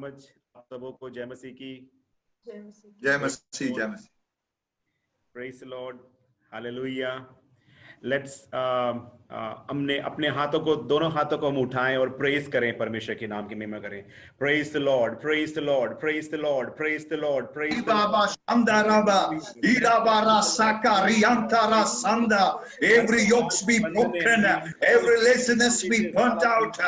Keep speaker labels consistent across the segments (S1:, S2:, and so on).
S1: Much आप सबों को जय मसीह की।
S2: जय मसीह, जय मसीह।
S1: Praise the Lord, hallelujah. Let's हमने अपने हाथों को, दोनों हाथों को हम उठाएं और प्रेज करें, परमेश्वर के नाम की महिमा करें। Praise the Lord, praise the Lord, praise the Lord, praise the Lord, praise the Lord.
S2: Every yokes be broken, every laziness be burnt out,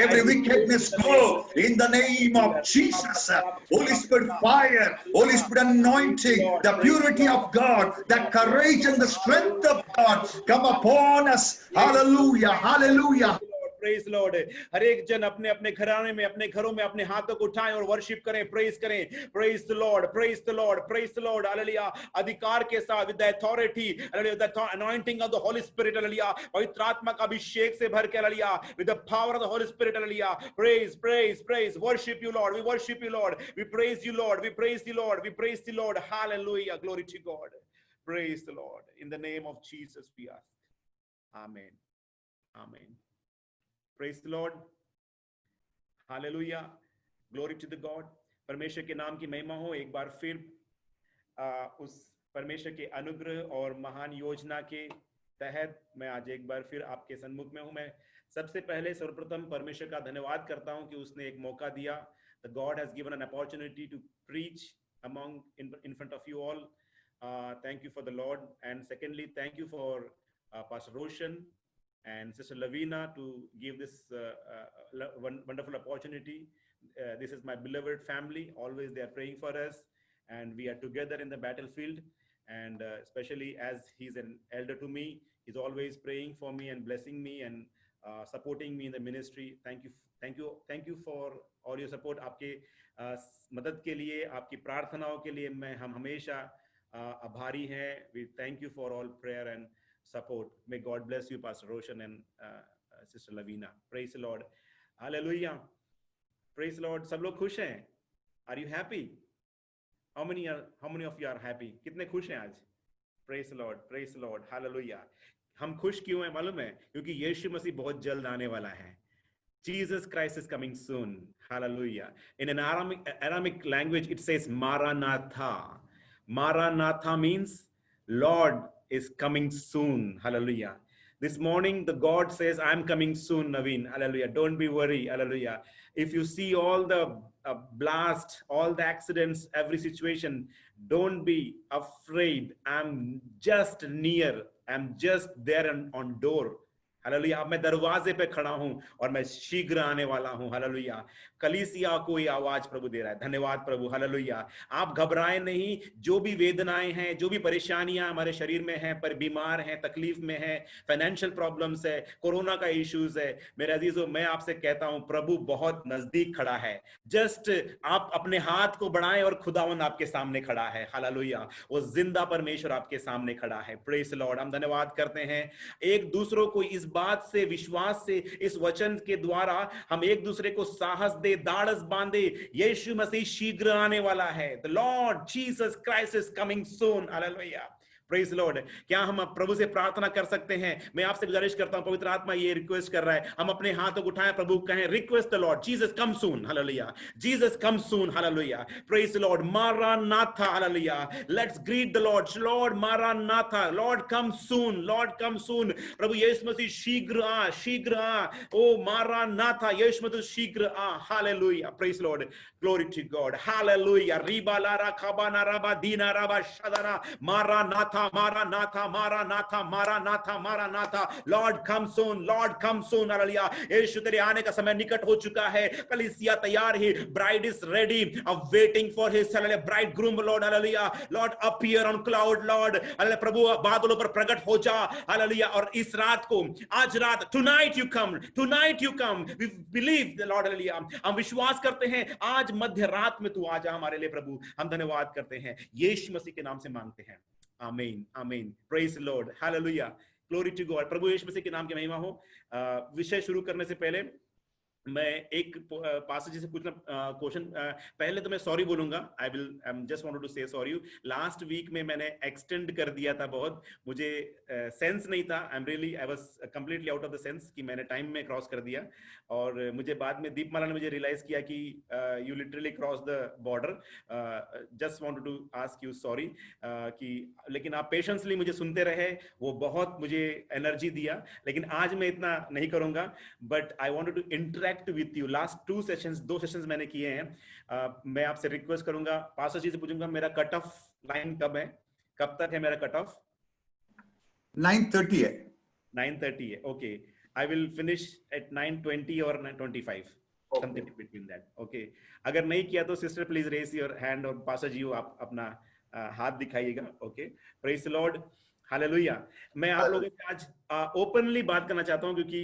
S2: every wickedness go in the name of Jesus. Holy Spirit fire, Holy Spirit anointing, the purity of God, the courage and the strength of God come upon us. Hallelujah, hallelujah.
S1: Praise Lord. हर एक जन अपने अपने घराने में, अपने घरों में अपने हाथों को उठाएं और वर्शिप करें, प्रेज करें। Praise the Lord, praise the Lord, praise the Lord, hallelujah. अधिकार के साथ, with the authority, hallelujah, the anointing of the Holi Spirit, hallelujah, पवित्र आत्मा का अभिषेक से भर के, hallelujah, with the power of the Holi Spirit, hallelujah. Praise, praise, praise, worship you Lord, we worship you Lord, we praise you Lord, we praise the Lord, we praise the Lord, hallelujah, glory to God. Praise the Lord. In the name of Jesus we ask. Amen. Amen. Praise the Lord. Hallelujah. Glory to the God. परमेश्वर के नाम की महिमा हो। एक बार फिर उस परमेश्वर के अनुग्रह और महान योजना के तहत मैं आज एक बार फिर आपके सन्मुख में हूं। मैं सबसे पहले सर्वप्रथम परमेश्वर का धन्यवाद करता हूं कि उसने एक मौका दिया। The God has given an opportunity to preach in front of you all. Thank you for the Lord, and secondly, thank you for Pastor Roshan and Sister Lavina to give this wonderful opportunity. This is my beloved family. Always they are praying for us, and we are together in the battlefield. And especially as he's an elder to me, he's always praying for me and blessing me and supporting me in the ministry. Thank you, thank you, thank you for all your support. आपके मदद के लिए, आपकी प्रार्थनाओं के लिए हम हमेशा आभारी हैं। We thank you for all prayer and support. May God bless you, Pastor Roshan and Sister Lavina. Praise the Lord. Hallelujah. Praise the Lord. सब लोग खुश हैं? Are you happy? How many of you are happy? कितने खुश हैं आज? Praise the Lord. Praise the Lord. Hallelujah. हम खुश क्यों हैं मालूम है? क्योंकि यीशु मसीह बहुत जल्द आने वाला है। Jesus Christ is coming soon. Hallelujah. In an Aramaic language, it says Maranatha. Maranatha means Lord is coming soon. Hallelujah. This morning, the God says, I'm coming soon, Naveen. Hallelujah. Don't be worried. Hallelujah. If you see all the blast, all the accidents, every situation, don't be afraid. I'm just near. I'm just there on door. Hallelujah. अब मैं दरवाजे पे खड़ा हूं और मैं शीघ्र आने वाला हूं। हालेलुया। कलीसिया को ये आवाज प्रभु दे रहा है। धन्यवाद प्रभु। हालेलुया। आप घबराएं नहीं। जो भी वेदनाएं हैं, जो भी परेशानियां हमारे शरीर में हैं, पर बीमार हैं, तकलीफ में हैं, फाइनेंशियल प्रॉब्लम्स है, कोरोना का इश्यूज है, मेरे अजीजों, मैं आपसे कहता हूं प्रभु बहुत नजदीक खड़ा है। जस्ट आप अपने हाथ को बढ़ाएं और खुदावंद आपके सामने खड़ा है। हालेलुया। वो जिंदा परमेश्वर आपके सामने खड़ा है। Praise the Lord. हम धन्यवाद करते हैं एक दूसरों को इस बात से, विश्वास से, इस वचन के द्वारा हम एक दूसरे को साहस दे, दाढ़स बांधे। यीशु मसीह शीघ्र आने वाला है। The Lord Jesus Christ is coming soon. Hallelujah. Praise Lord. क्या हम प्रभु से प्रार्थना कर सकते हैं? मैं आपसे गुजारिश करता हूं, पवित्र आत्मा ये रिक्वेस्ट कर रहा है, हम अपने हाथों को उठाएं, प्रभु कहें, request the Lord Jesus come soon. Hallelujah. Jesus come soon. Hallelujah. Praise the Lord. Maranatha. Hallelujah. Let's greet the Lord. Lord maranatha. Lord come soon. Lord come soon. प्रभु यीशु मसीह शीघ्र आ, शीघ्र आ। ओ मारानाथा। यीशु मसीह शीघ्र आ। Hallelujah. Praise Lord. Glory to God. Hallelujah. रिबा लारा खाबाना राबा दीना राबा शदाना। Maranatha, Maranatha, Maranatha, Maranatha, Maranatha. Lord come soon, Lord come soon. Hallelujah. यीशु तेरे आने का समय निकट हो चुका है। कलीसिया तैयार है। Bride is ready, waiting for his bridegroom. Lord, hallelujah. Lord appear on cloud, Lord. Hallelujah. प्रभु बादलों पर प्रकट हो जा। हालेलुया। और इस रात को, आज रात, tonight you come, tonight you come. We believe the Lord, hallelujah. हम विश्वास करते हैं आज मध्य रात में तू आ जा हमारे लिए प्रभु। हम धन्यवाद करते हैं, यीशु मसीह के नाम से मांगते हैं। आमीन, आमीन। Praise Lord. Hallelujah. Glory to God. प्रभु यीशु मसीह के नाम की महिमा हो। विषय शुरू करने से पहले मैं एक पासेज से पूछना क्वेश्चन, पहले तो मैं सॉरी बोलूंगा, आई जस्ट वांटेड टू से सॉरी। लास्ट वीक में मैंने एक्सटेंड कर दिया था बहुत, मुझे सेंस नहीं था, I was completely out of the sense कि मैंने टाइम में क्रॉस कर दिया, और मुझे बाद में दीपमाला ने मुझे रियलाइज किया कि you literally cross the border. Just wanted to ask you sorry कि, लेकिन आप पेशेंसली मुझे सुनते रहे, वो बहुत मुझे एनर्जी दिया, लेकिन आज मैं इतना नहीं करूंगा। But I wanted to interact with you. Last 2 sessions मैंने किए हैं। मैं आपसे रिक्वेस्ट करूंगा, पास्टर जी से पूछूंगा, मेरा कट ऑफ लाइन कब है, कब तक है मेरा कट ऑफ?
S2: 9:30 है।
S1: 9:30 है, okay. I will finish at 9:20 और 9:25, समथिंग बिटवीन दैट, ओके। अगर नहीं किया तो sister please raise your hand, और पास्टर जी आप अपना हाथ दिखाइएगा, okay. Praise the Lord, hallelujah. मैं आप लोगों से आज ओपनली बात करना चाहता हूं, क्योंकि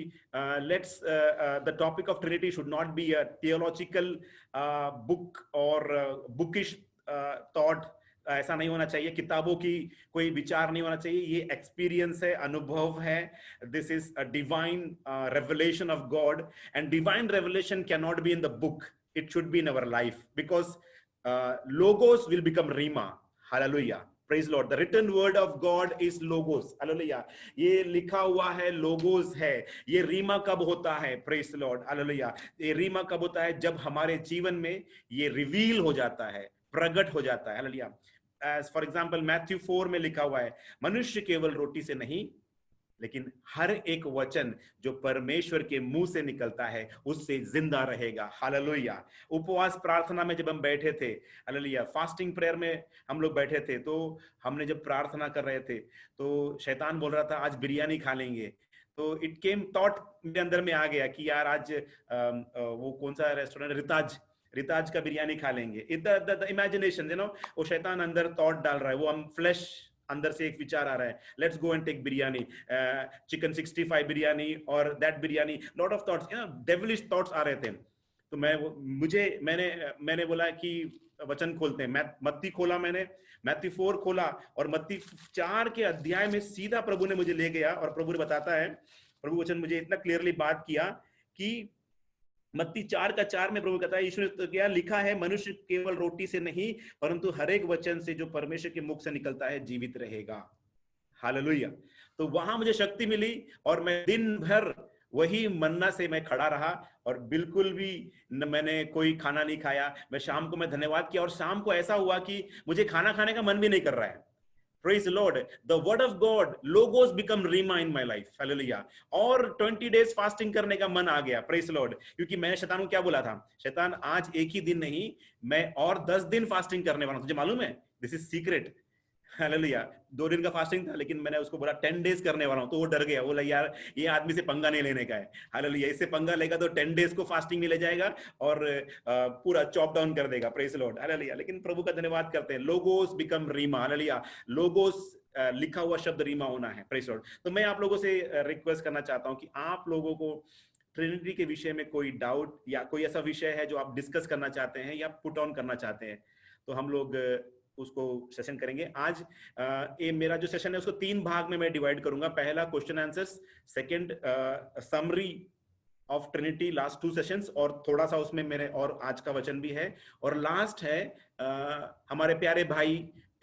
S1: let's the topic of Trinity should not be a theological book और बुकिश थॉट। ऐसा नहीं होना चाहिए, किताबों की कोई विचार नहीं होना चाहिए, ये एक्सपीरियंस है, अनुभव है। This is a divine revelation of God, and divine revelation can not be in the book, it should be in our life, because logos will become rima. Hallelujah, praise Lord. The written word of God is logos. Hallelujah. ये लिखा हुआ है, logos है। ये रीमा कब होता है? praise Lord. Hallelujah. ये रीमा कब होता है? जब हमारे जीवन में ये रिवील हो जाता है, प्रकट हो जाता है। Hallelujah. As for example, Matthew 4 में लिखा हुआ है, मनुष्य केवल रोटी से नहीं, लेकिन हर एक वचन जो परमेश्वर के मुंह से निकलता है उससे जिंदा रहेगा। हालेलुया। उपवास प्रार्थना में जब हम बैठे थे, हालेलुया, फास्टिंग प्रेयर में हम लोग बैठे थे, तो हमने जब प्रार्थना कर रहे थे तो शैतान बोल रहा था आज बिरयानी खा लेंगे। तो इट केम थॉट मेरे अंदर में आ गया कि यार आज वो कौन सा रेस्टोरेंट, रिताज का बिरयानी खा लेंगे। द इमेजिनेशन, वो शैतान अंदर थॉट डाल रहा है, वो हम फ्लैश अंदर से एक विचार आ रहा है, let's go and take biryani, chicken 65 biryani और that biryani, lot of thoughts, devilish thoughts आ रहे थे। तो मैंने बोला कि वचन खोलते हैं। मत्ती खोला, मैंने मैथ्यू 4 खोला, और मत्ती 4 के अध्याय में सीधा प्रभु ने मुझे ले गया, और प्रभु ने बताता है, प्रभु वचन मुझे इतना क्लियरली बात किया कि मत्ती 4:4 में प्रभु कहता है, यीशु ने तो क्या लिखा है, मनुष्य केवल रोटी से नहीं परंतु हर एक वचन से जो परमेश्वर के मुख से निकलता है जीवित रहेगा। हालेलुया। तो वहां मुझे शक्ति मिली, और मैं दिन भर वही मन्ना से मैं खड़ा रहा, और बिल्कुल भी मैंने कोई खाना नहीं खाया। मैं शाम को मैं धन्यवाद किया, और शाम को ऐसा हुआ कि मुझे खाना खाने का मन भी नहीं कर रहा है। Praise the Lord. The word of God, logos become rima in my life. Hallelujah. और 20 days fasting करने का मन आ गया. Praise the Lord. क्योंकि मैंने शैतान को क्या बोला था, शैतान आज एक ही दिन नहीं, मैं और 10 दिन फास्टिंग करने वाला हूं, तुझे मालूम है, दिस इज सीक्रेट। हालेलुया। 2 दिन का फास्टिंग था, लेकिन मैंने उसको बोला 10 डेज करने वाला हूं, तो वो डर गया, बोला यार ये आदमी से पंगा नहीं लेने का है। हालेलुया। इससे पंगा लेगा तो 10 डेज को फास्टिंग में ले जाएगा और पूरा चॉप डाउन कर देगा। Praise the Lord. हालेलुया। लेकिन प्रभु का धन्यवाद करते हैं, logos become rhema. Hallelujah. Logos लिखा हुआ शब्द रीमा होना है। Praise the Lord. तो मैं आप लोगों से रिक्वेस्ट करना चाहता हूं कि आप लोगों को ट्रिनिटी के विषय में कोई डाउट या कोई ऐसा विषय है जो आप डिस्कस करना चाहते हैं या पुट ऑन करना चाहते हैं, तो हम लोग उसको सेशन करेंगे। आज ये मेरा जो सेशन है उसको 3 भाग में मैं डिवाइड करूंगा। पहला question answers, second summary of Trinity, last 2 sessions, और थोड़ा सा उसमें मेरे और आज का वचन भी है, और लास्ट है हमारे प्यारे भाई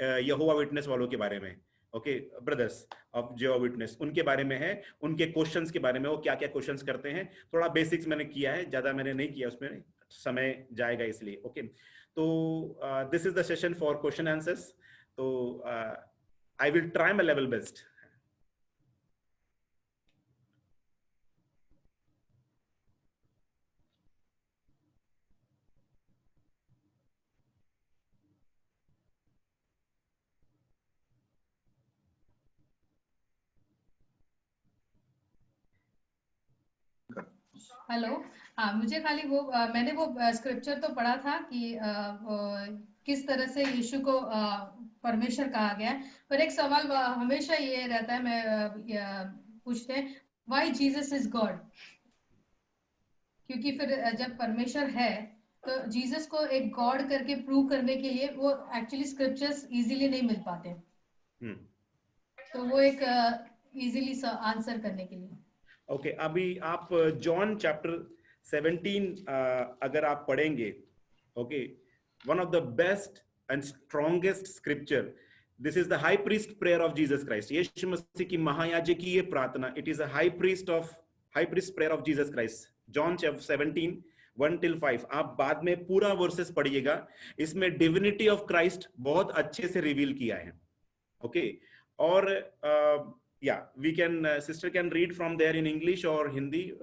S1: यहोवा विटनेस वालों के बारे में। ओके, ब्रदर्स ऑफ जेहोवा विटनेस, उनके बारे में है, उनके क्वेश्चंस के बारे में, वो क्या क्या क्वेश्चंस करते हैं। थोड़ा बेसिक्स मैंने किया है, ज्यादा मैंने नहीं किया, उसमें समय जाएगा इसलिए। ओके, तो this is the session for question answers. So I will try my level best.
S3: Hello. हाँ, मुझे खाली वो मैंने वो स्क्रिप्चर तो पढ़ा था कि किस तरह से यीशु को परमेश्वर कहा गया है, पर एक सवाल हमेशा ये रहता है, मैं पूछते हैं, व्हाई जीसस इज गॉड? क्योंकि फिर जब परमेश्वर है तो जीसस को एक गॉड करके प्रूव करने के लिए वो एक्चुअली स्क्रिप्चर्स इजीली नहीं मिल पाते, तो वो एक इजीली आंसर करने के लिए।
S1: ओके, अभी आप जॉन चैप्टर 17 अगर आप पढ़ेंगे, okay, one of the best and strongest scripture, this is the high priest prayer of Jesus Christ. यीशु मसीह की महायाजकी ये प्रार्थना, it is a high priest prayer of Jesus Christ. John chapter 17 1 till 5. आप बाद में पूरा वर्सेस पढ़िएगा, इसमें डिविनिटी ऑफ क्राइस्ट बहुत अच्छे से रिवील किया है, ओके। और yeah, we can sister can read from there in English or Hindi,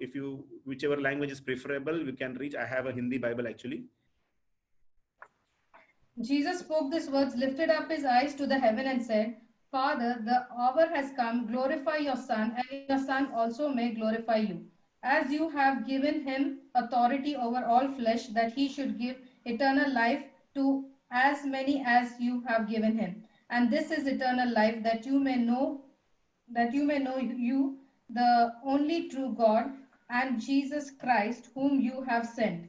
S1: if you, whichever language is preferable, you can read. I have a Hindi Bible actually.
S3: Jesus spoke these words, lifted up his eyes to the heaven and said, Father, the hour has come, glorify your Son, and your Son also may glorify you, as you have given him authority over all flesh, that he should give eternal life to as many as you have given him. And this is eternal life, that you may know you, the only true God, and Jesus Christ, whom you have sent.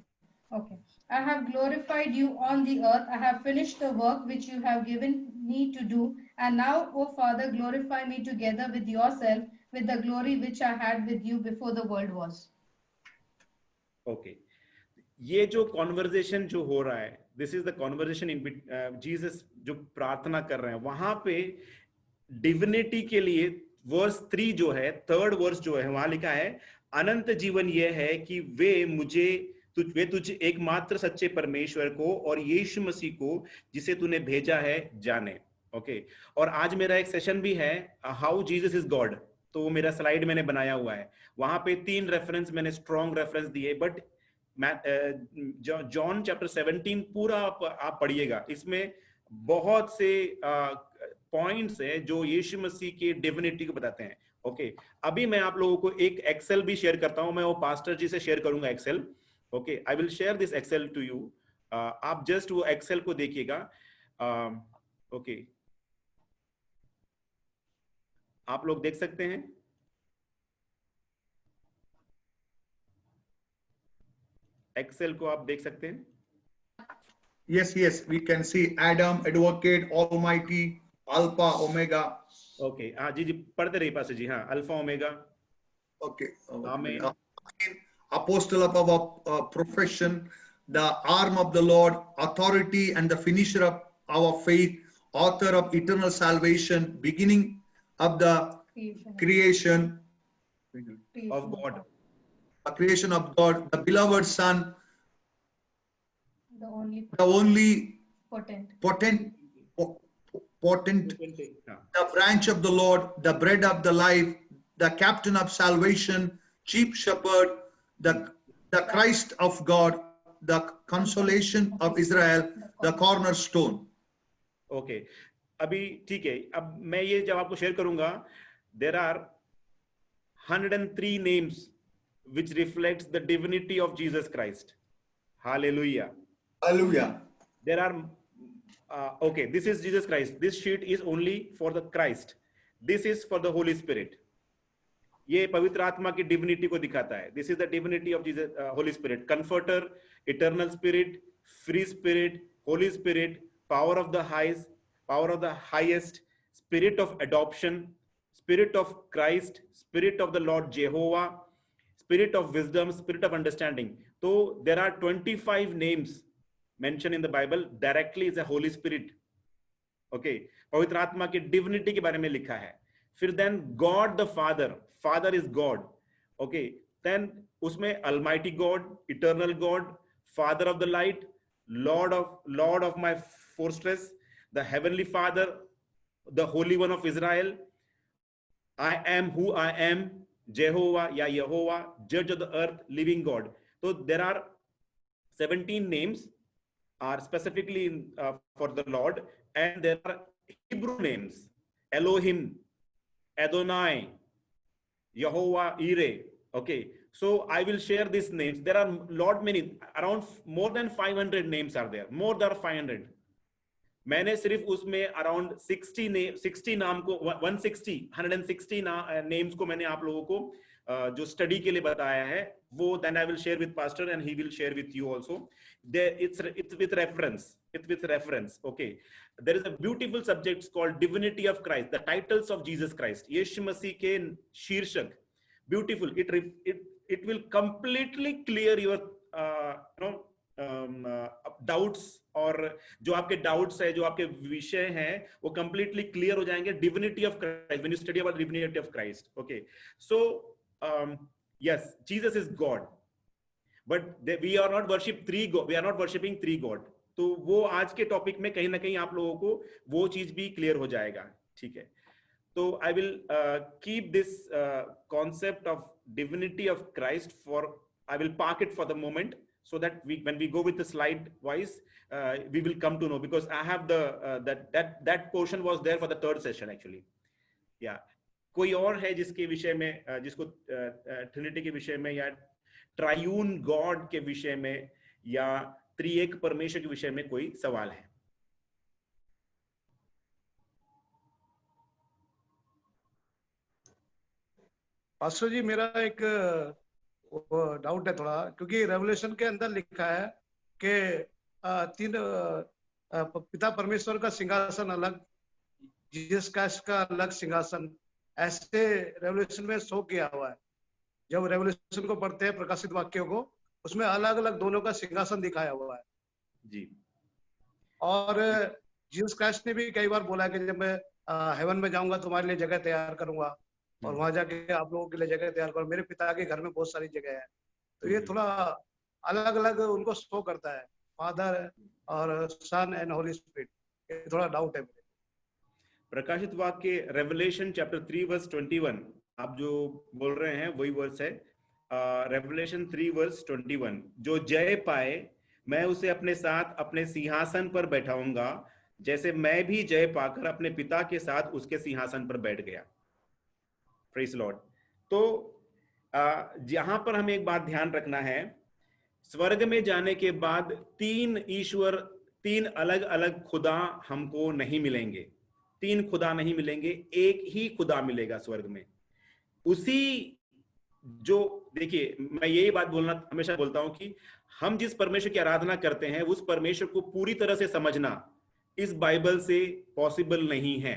S3: Okay. I have glorified you on the earth. I have finished the work which you have given me to do. And now, O Father, glorify me together with yourself, with the glory which I had with you before the world was.
S1: Okay. ये जो conversation जो हो रहा है, this is the conversation in Jesus जो प्रार्थना कर रहे हैं, वहां पे डिविनिटी के लिए वर्स 3 जो है, थर्ड वर्स जो है, वहां लिखा है अनंत जीवन ये है कि वे तुझे एकमात्र सच्चे परमेश्वर को और यीशु मसीह को जिसे तूने भेजा है जाने, ओके। और आज मेरा एक सेशन भी है, हाउ जीसस इज गॉड, तो वो मेरा स्लाइड मैंने बनाया हुआ है, वहां पे 3 रेफरेंस मैंने स्ट्रॉन्ग रेफरेंस दिए, बट जॉन चैप्टर 17 पूरा आप पढ़िएगा, इसमें बहुत से पॉइंट्स हैं जो यीशु मसीह की डिविनिटी को बताते हैं, ओके। अभी मैं आप लोगों को एक एक्सेल भी शेयर करता हूं, मैं वो पास्टर जी से शेयर करूंगा Excel, okay. I will share this Excel to you, आप जस्ट वो एक्सेल को देखिएगा, ओके। आप लोग देख सकते हैं, एक्सेल को आप देख सकते हैं।
S2: Yes, we can see Adam, Advocate, Almighty, Alpha, Omega.
S1: Okay, हाँ जी पढ़ते रहिए पास्टर जी, हाँ, अल्फा ओमेगा,
S2: Okay.
S1: आमीन।
S2: Apostle of our profession, the arm of the Lord, authority and the finisher of our faith, author of eternal salvation, beginning of the creation
S1: of God,
S2: creation of God, the beloved Son, the only potent, the branch of the Lord, the bread of the life, the captain of salvation, chief shepherd, the Christ of God, the consolation of Israel, the cornerstone.
S1: Okay, अभी ठीक है, अब मैं ये जब आपको share करूंगा, there are 103 names which reflects the divinity of Jesus Christ. Hallelujah.
S2: Hallelujah.
S1: There are okay, this is Jesus Christ. This sheet is only for the Christ. This is for the Holy Spirit. ये पवित्र आत्मा की divinity को दिखाता है. This is the divinity of Jesus, Holy Spirit. Comforter, eternal spirit, free spirit, Holy Spirit, power of the highest, spirit of adoption, spirit of Christ, spirit of the Lord Jehovah, spirit of wisdom, spirit of understanding. So there are 25 names mentioned in the Bible directly is a Holy Spirit. Okay, पवित्र आत्मा की divinity के बारे में लिखा है. फिर then God the Father is God. Okay, then उसमें Almighty God, Eternal God, Father of the light, Lord of my fortress, the Heavenly Father, the Holy One of Israel, I am who I am, Jehovah, ya Yehovah, Judge of the earth, living God. So there are 17 names are specifically for the Lord, and there are Hebrew names, Elohim, Adonai, Yehovah, Ire. Okay, so I will share these names. There are many, around more than 500 names are there, more than 500. मैंने सिर्फ उसमें around 160 नाम को 160 names को मैंने आप लोगों को जो स्टडी के लिए बताया है, वो then I will share with pastor and he will share with you also. It's with reference. Okay, there is a beautiful subject called divinity of Christ, the titles of Jesus Christ. यीशु मसीह के शीर्षक, beautiful. it will completely clear your doubts, और जो आपके doubts है, जो आपके विषय हैं, वो कंप्लीटली क्लियर हो जाएंगे. Divinity of Christ, when you study about divinity of Christ. Okay, so yes, Jesus is God, but we are not worship three God, we are not worshipping three God. तो वो आज के topic में कहीं ना कहीं आप लोगों को वो चीज भी क्लियर हो जाएगा. ठीक है, तो I will keep this concept of divinity of Christ for, I will park it for the moment, so that when we go with the slide wise, we will come to know, because I have the that portion was there for the third session actually. Yeah, कोई और है जिसके विषय में, जिसको Trinity के विषय में, या ट्रायून गॉड के विषय में, या त्रिएक परमेश्वर के विषय में कोई सवाल है?
S4: पास्टर जी, मेरा एक डाउट है थोड़ा, क्योंकि रेवलेशन के अंदर लिखा है कि तीन पिता परमेश्वर का सिंहासन अलग, जीसस क्राइस्ट का अलग सिंहासन, ऐसे रेवलेशन में शो किया हुआ है. जब रेवलेशन को पढ़ते हैं, प्रकाशित वाक्यों को, उसमें अलग अलग दोनों का सिंहासन दिखाया हुआ है
S1: जी.
S4: और जीसस क्राइस्ट ने भी कई बार बोला है कि जब मैं हेवन में जाऊंगा तुम्हारे लिए जगह तैयार करूंगा, और वहां जाके आप लोगों के लिए जगह तैयार करो. मेरे पिता के घर में बहुत सारी जगह है. तो ये थोड़ा अलग अलग उनको शो करता है, फादर और सन एंड होली स्पिरिट. ये थोड़ा डाउट है मुझे.
S1: प्रकाशित वाक्य रेवलेशन चैप्टर 3 वर्स 21, आप जो बोल रहे हैं वही वर्स है. रेवलेशन 3 वर्स 21, जो जय पाए मैं उसे अपने साथ अपने सिंहासन पर बैठाऊंगा, जैसे मैं भी जय पाकर अपने पिता के साथ उसके सिंहासन पर बैठ गया. Praise Lord. तो जहां पर हमें एक बात ध्यान रखना है, स्वर्ग में जाने के बाद तीन ईश्वर, तीन अलग अलग खुदा हमको नहीं मिलेंगे. तीन खुदा नहीं मिलेंगे, एक ही खुदा मिलेगा स्वर्ग में. उसी जो, देखिए मैं यही बात बोलना हमेशा बोलता हूं कि हम जिस परमेश्वर की आराधना करते हैं, उस परमेश्वर को पूरी तरह से समझना इस बाइबल से पॉसिबल नहीं है,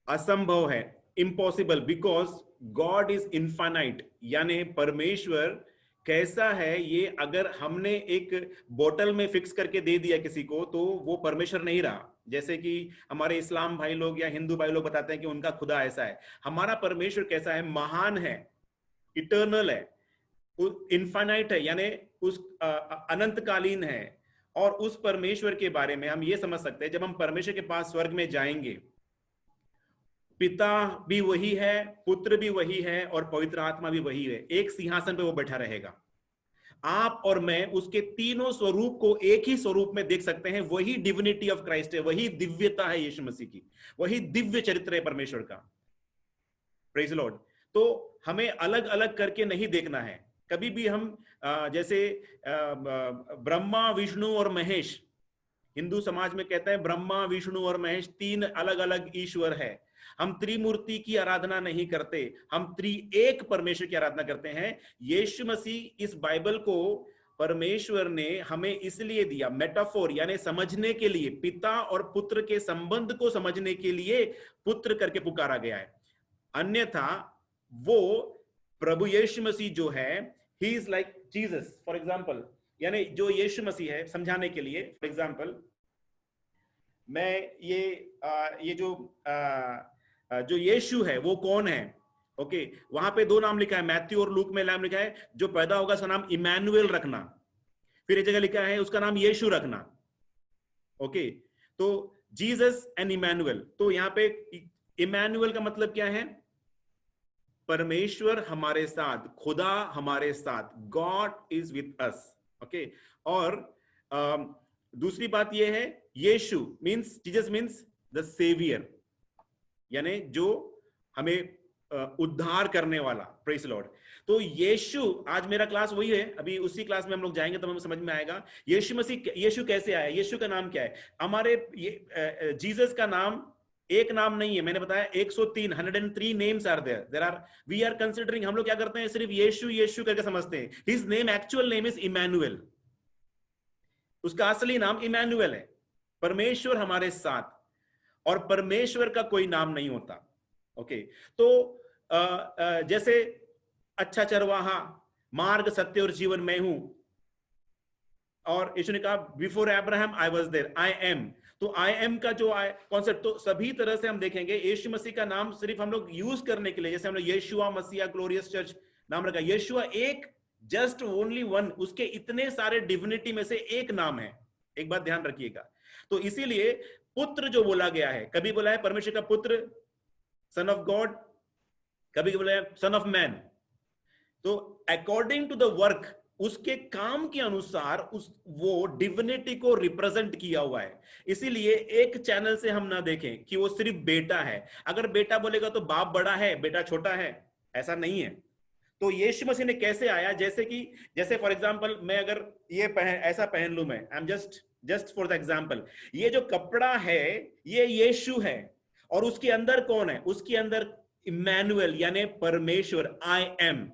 S1: असंभव है, impossible, because God is infinite. यानी परमेश्वर कैसा है, ये अगर हमने एक बोतल में फिक्स करके दे दिया किसी को, तो वो परमेश्वर नहीं रहा. जैसे कि हमारे इस्लाम भाई लोग या हिंदू भाई लोग बताते हैं कि उनका खुदा ऐसा है. हमारा परमेश्वर कैसा है? महान है, इटर्नल है, इनफाइनाइट है, यानी उस अनंतकालीन है. और उस परमेश्वर के बारे में हम ये समझ सकते हैं, जब हम परमेश्वर के पास स्वर्ग में जाएंगे, पिता भी वही है, पुत्र भी वही है, और पवित्र आत्मा भी वही है. एक सिंहासन पे वो बैठा रहेगा. आप और मैं उसके तीनों स्वरूप को एक ही स्वरूप में देख सकते हैं. वही डिविनिटी ऑफ क्राइस्ट है, वही दिव्यता है यीशु मसीह की, वही दिव्य चरित्र है परमेश्वर का. Praise Lord. तो हमें अलग अलग करके नहीं देखना है. कभी भी हम जैसे ब्रह्मा, विष्णु और महेश, हिंदू समाज में कहता है ब्रह्मा, विष्णु और महेश तीन अलग अलग ईश्वर है. हम त्रिमूर्ति की आराधना नहीं करते, हम त्रिएक परमेश्वर की आराधना करते हैं. यीशु मसीह, इस बाइबल को परमेश्वर ने हमें इसलिए दिया, मेटाफोर यानी समझने के लिए, पिता और पुत्र के संबंध को समझने के लिए पुत्र करके पुकारा गया है. अन्यथा वो प्रभु यीशु मसीह जो है, he is like Jesus for example. यानी जो यीशु मसीह है, समझाने के लिए, फॉर एग्जाम्पल मैं ये जो यीशु है वो कौन है? ओके, वहां पे दो नाम लिखा है, मैथ्यू और लूक में नाम लिखा है. जो पैदा होगा उसका नाम इमैनुएल रखना. फिर एक जगह लिखा है उसका नाम यीशु रखना. ओके, तो जीसस एंड इमैनुएल. तो यहाँ पे इमैनुएल का मतलब क्या है? परमेश्वर हमारे साथ, खुदा हमारे साथ, God is with us. Okay, और दूसरी बात यह है, यीशु means, Jesus means the saviour, यानी जो हमें उद्धार करने वाला. Praise Lord. तो यीशु, आज मेरा क्लास वही है, अभी उसी क्लास में हम लोग जाएंगे तो हमें समझ में आएगा यीशु मसीह, यीशु कैसे आया, यीशु का नाम क्या है. हमारे जीसस का नाम एक नाम नहीं है. मैंने बताया 103 names are there. We are considering, हम लोग क्या करते हैं, सिर्फ यीशु यीशु करके समझते हैं. His name, actual name is Emmanuel. उसका असली नाम इमैनुएल है, परमेश्वर हमारे साथ. और परमेश्वर का कोई नाम नहीं होता. ओके, तो जैसे अच्छा चरवाहा, मार्ग सत्य और जीवन मैं हूं। और यीशु ने कहा before Abraham I was there, I am. तो आई एम का जो कॉन्सेप्ट, तो सभी तरह से हम देखेंगे यीशु मसीह का नाम सिर्फ हम लोग यूज करने के लिए, जैसे हमने यीशुआ मसीहा ग्लोरियस चर्च नाम रखा, यीशुआ एक जस्ट ओनली वन, उसके इतने सारे डिविनिटी में से एक नाम है, एक बात ध्यान रखिएगा। तो इसीलिए पुत्र जो बोला गया है, कभी बोला है परमेश्वर का पुत्र सन ऑफ गॉड, कभी बोला है सन ऑफ मैन। तो अकॉर्डिंग टू द वर्क, उसके काम के अनुसार उस वो डिविनिटी को रिप्रेजेंट किया हुआ है। इसीलिए एक चैनल से हम ना देखें कि वो सिर्फ बेटा है। अगर बेटा बोलेगा तो बाप बड़ा है बेटा छोटा है, ऐसा नहीं है। तो यीशु मसीह ने कैसे आया, जैसे फॉर एग्जांपल मैं अगर ये ऐसा पहन लूं, मैं I am just for the example, ये जो कपड़ा है ये यीशु है, और उसके अंदर कौन है, उसके अंदर इमैनुअल यानी परमेश्वर, I am.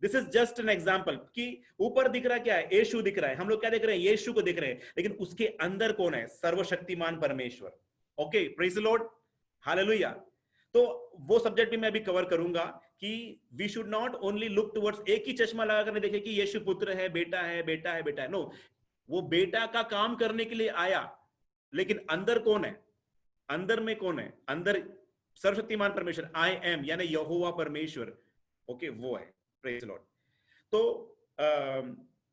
S1: This is just an example कि ऊपर दिख रहा क्या है, यीशु दिख रहा है, हम लोग क्या देख रहे हैं, यीशु को देख रहे हैं, लेकिन उसके अंदर कौन है, सर्वशक्तिमान परमेश्वर। Okay, praise the Lord, hallelujah. तो वो सब्जेक्ट भी मैं अभी कवर करूंगा कि we should not only look towards, एक ही चश्मा लगा कर देखे कि यीशु पुत्र है, बेटा है, बेटा है, बेटा है। नो, वो बेटा का काम करने के लिए आया, लेकिन अंदर कौन है, अंदर में कौन है, अंदर सर्वशक्तिमान परमेश्वर, आई एम यानी यहोवा परमेश्वर। ओके, वो है, प्रेज लॉर्ड। तो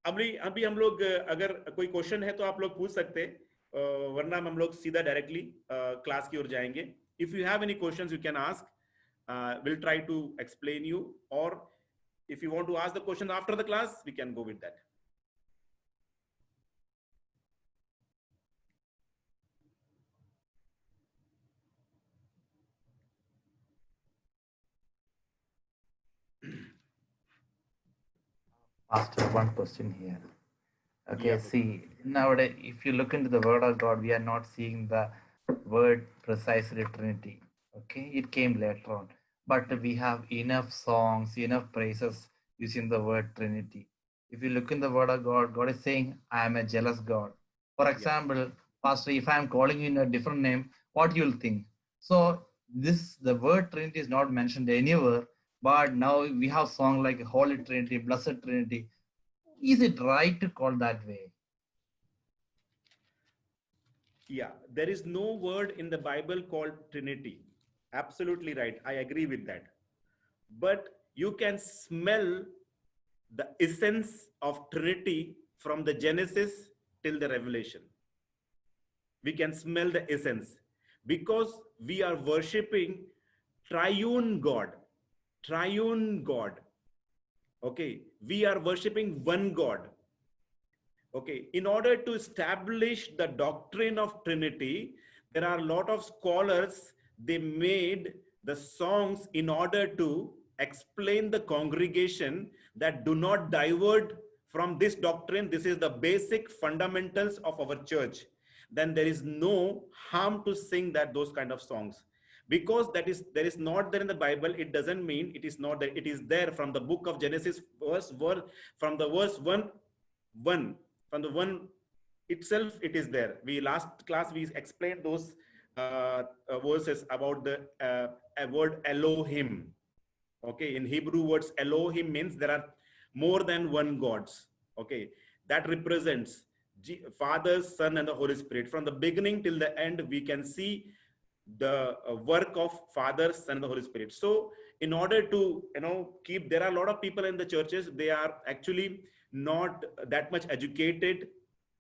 S1: अभी हम लोग, अगर कोई क्वेश्चन है तो आप लोग पूछ सकते हैं, वरना हम लोग सीधा डायरेक्टली क्लास की ओर जाएंगे। If you have any questions you can ask, will try to explain you, और if you want to ask the question after the class we can go with that.
S5: Pastor, one question here. Okay,
S1: Yeah.
S5: see, nowadays, if you look into the Word of God, we are not seeing the word precisely Trinity. Okay, it came later on. But we have enough songs, enough praises using the word Trinity. If you look in the Word of God, God is saying, I am a jealous God. For example, Pastor, if I am calling you in a different name, what you'll think? So, the word Trinity is not mentioned anywhere, but now we have song like Holy Trinity, Blessed Trinity. Is it right to call that way?
S1: Yeah, there is no word in the Bible called Trinity. Absolutely right. I agree with that. But you can smell the essence of Trinity from the Genesis till the Revelation. We can smell the essence because we are worshiping triune God. Triune God. Okay, we are worshiping one God. Okay, in order to establish the doctrine of Trinity, there are a lot of scholars, they made the songs in order to explain the congregation that do not divert from this doctrine. This is the basic fundamentals of our church. Then there is no harm to sing those kind of songs. Because there is not there in the Bible, it doesn't mean it is not there. It is there from the book of Genesis, from the verse 1, from the one itself, it is there. Last class we explained those verses about the word Elohim. Okay, in Hebrew words Elohim means there are more than one gods. Okay, that represents Father, Son, and the Holy Spirit. From the beginning till the end, we can see the work of Father, Son, and the Holy Spirit. So in order to keep, there are a lot of people in the churches, they are actually not that much educated,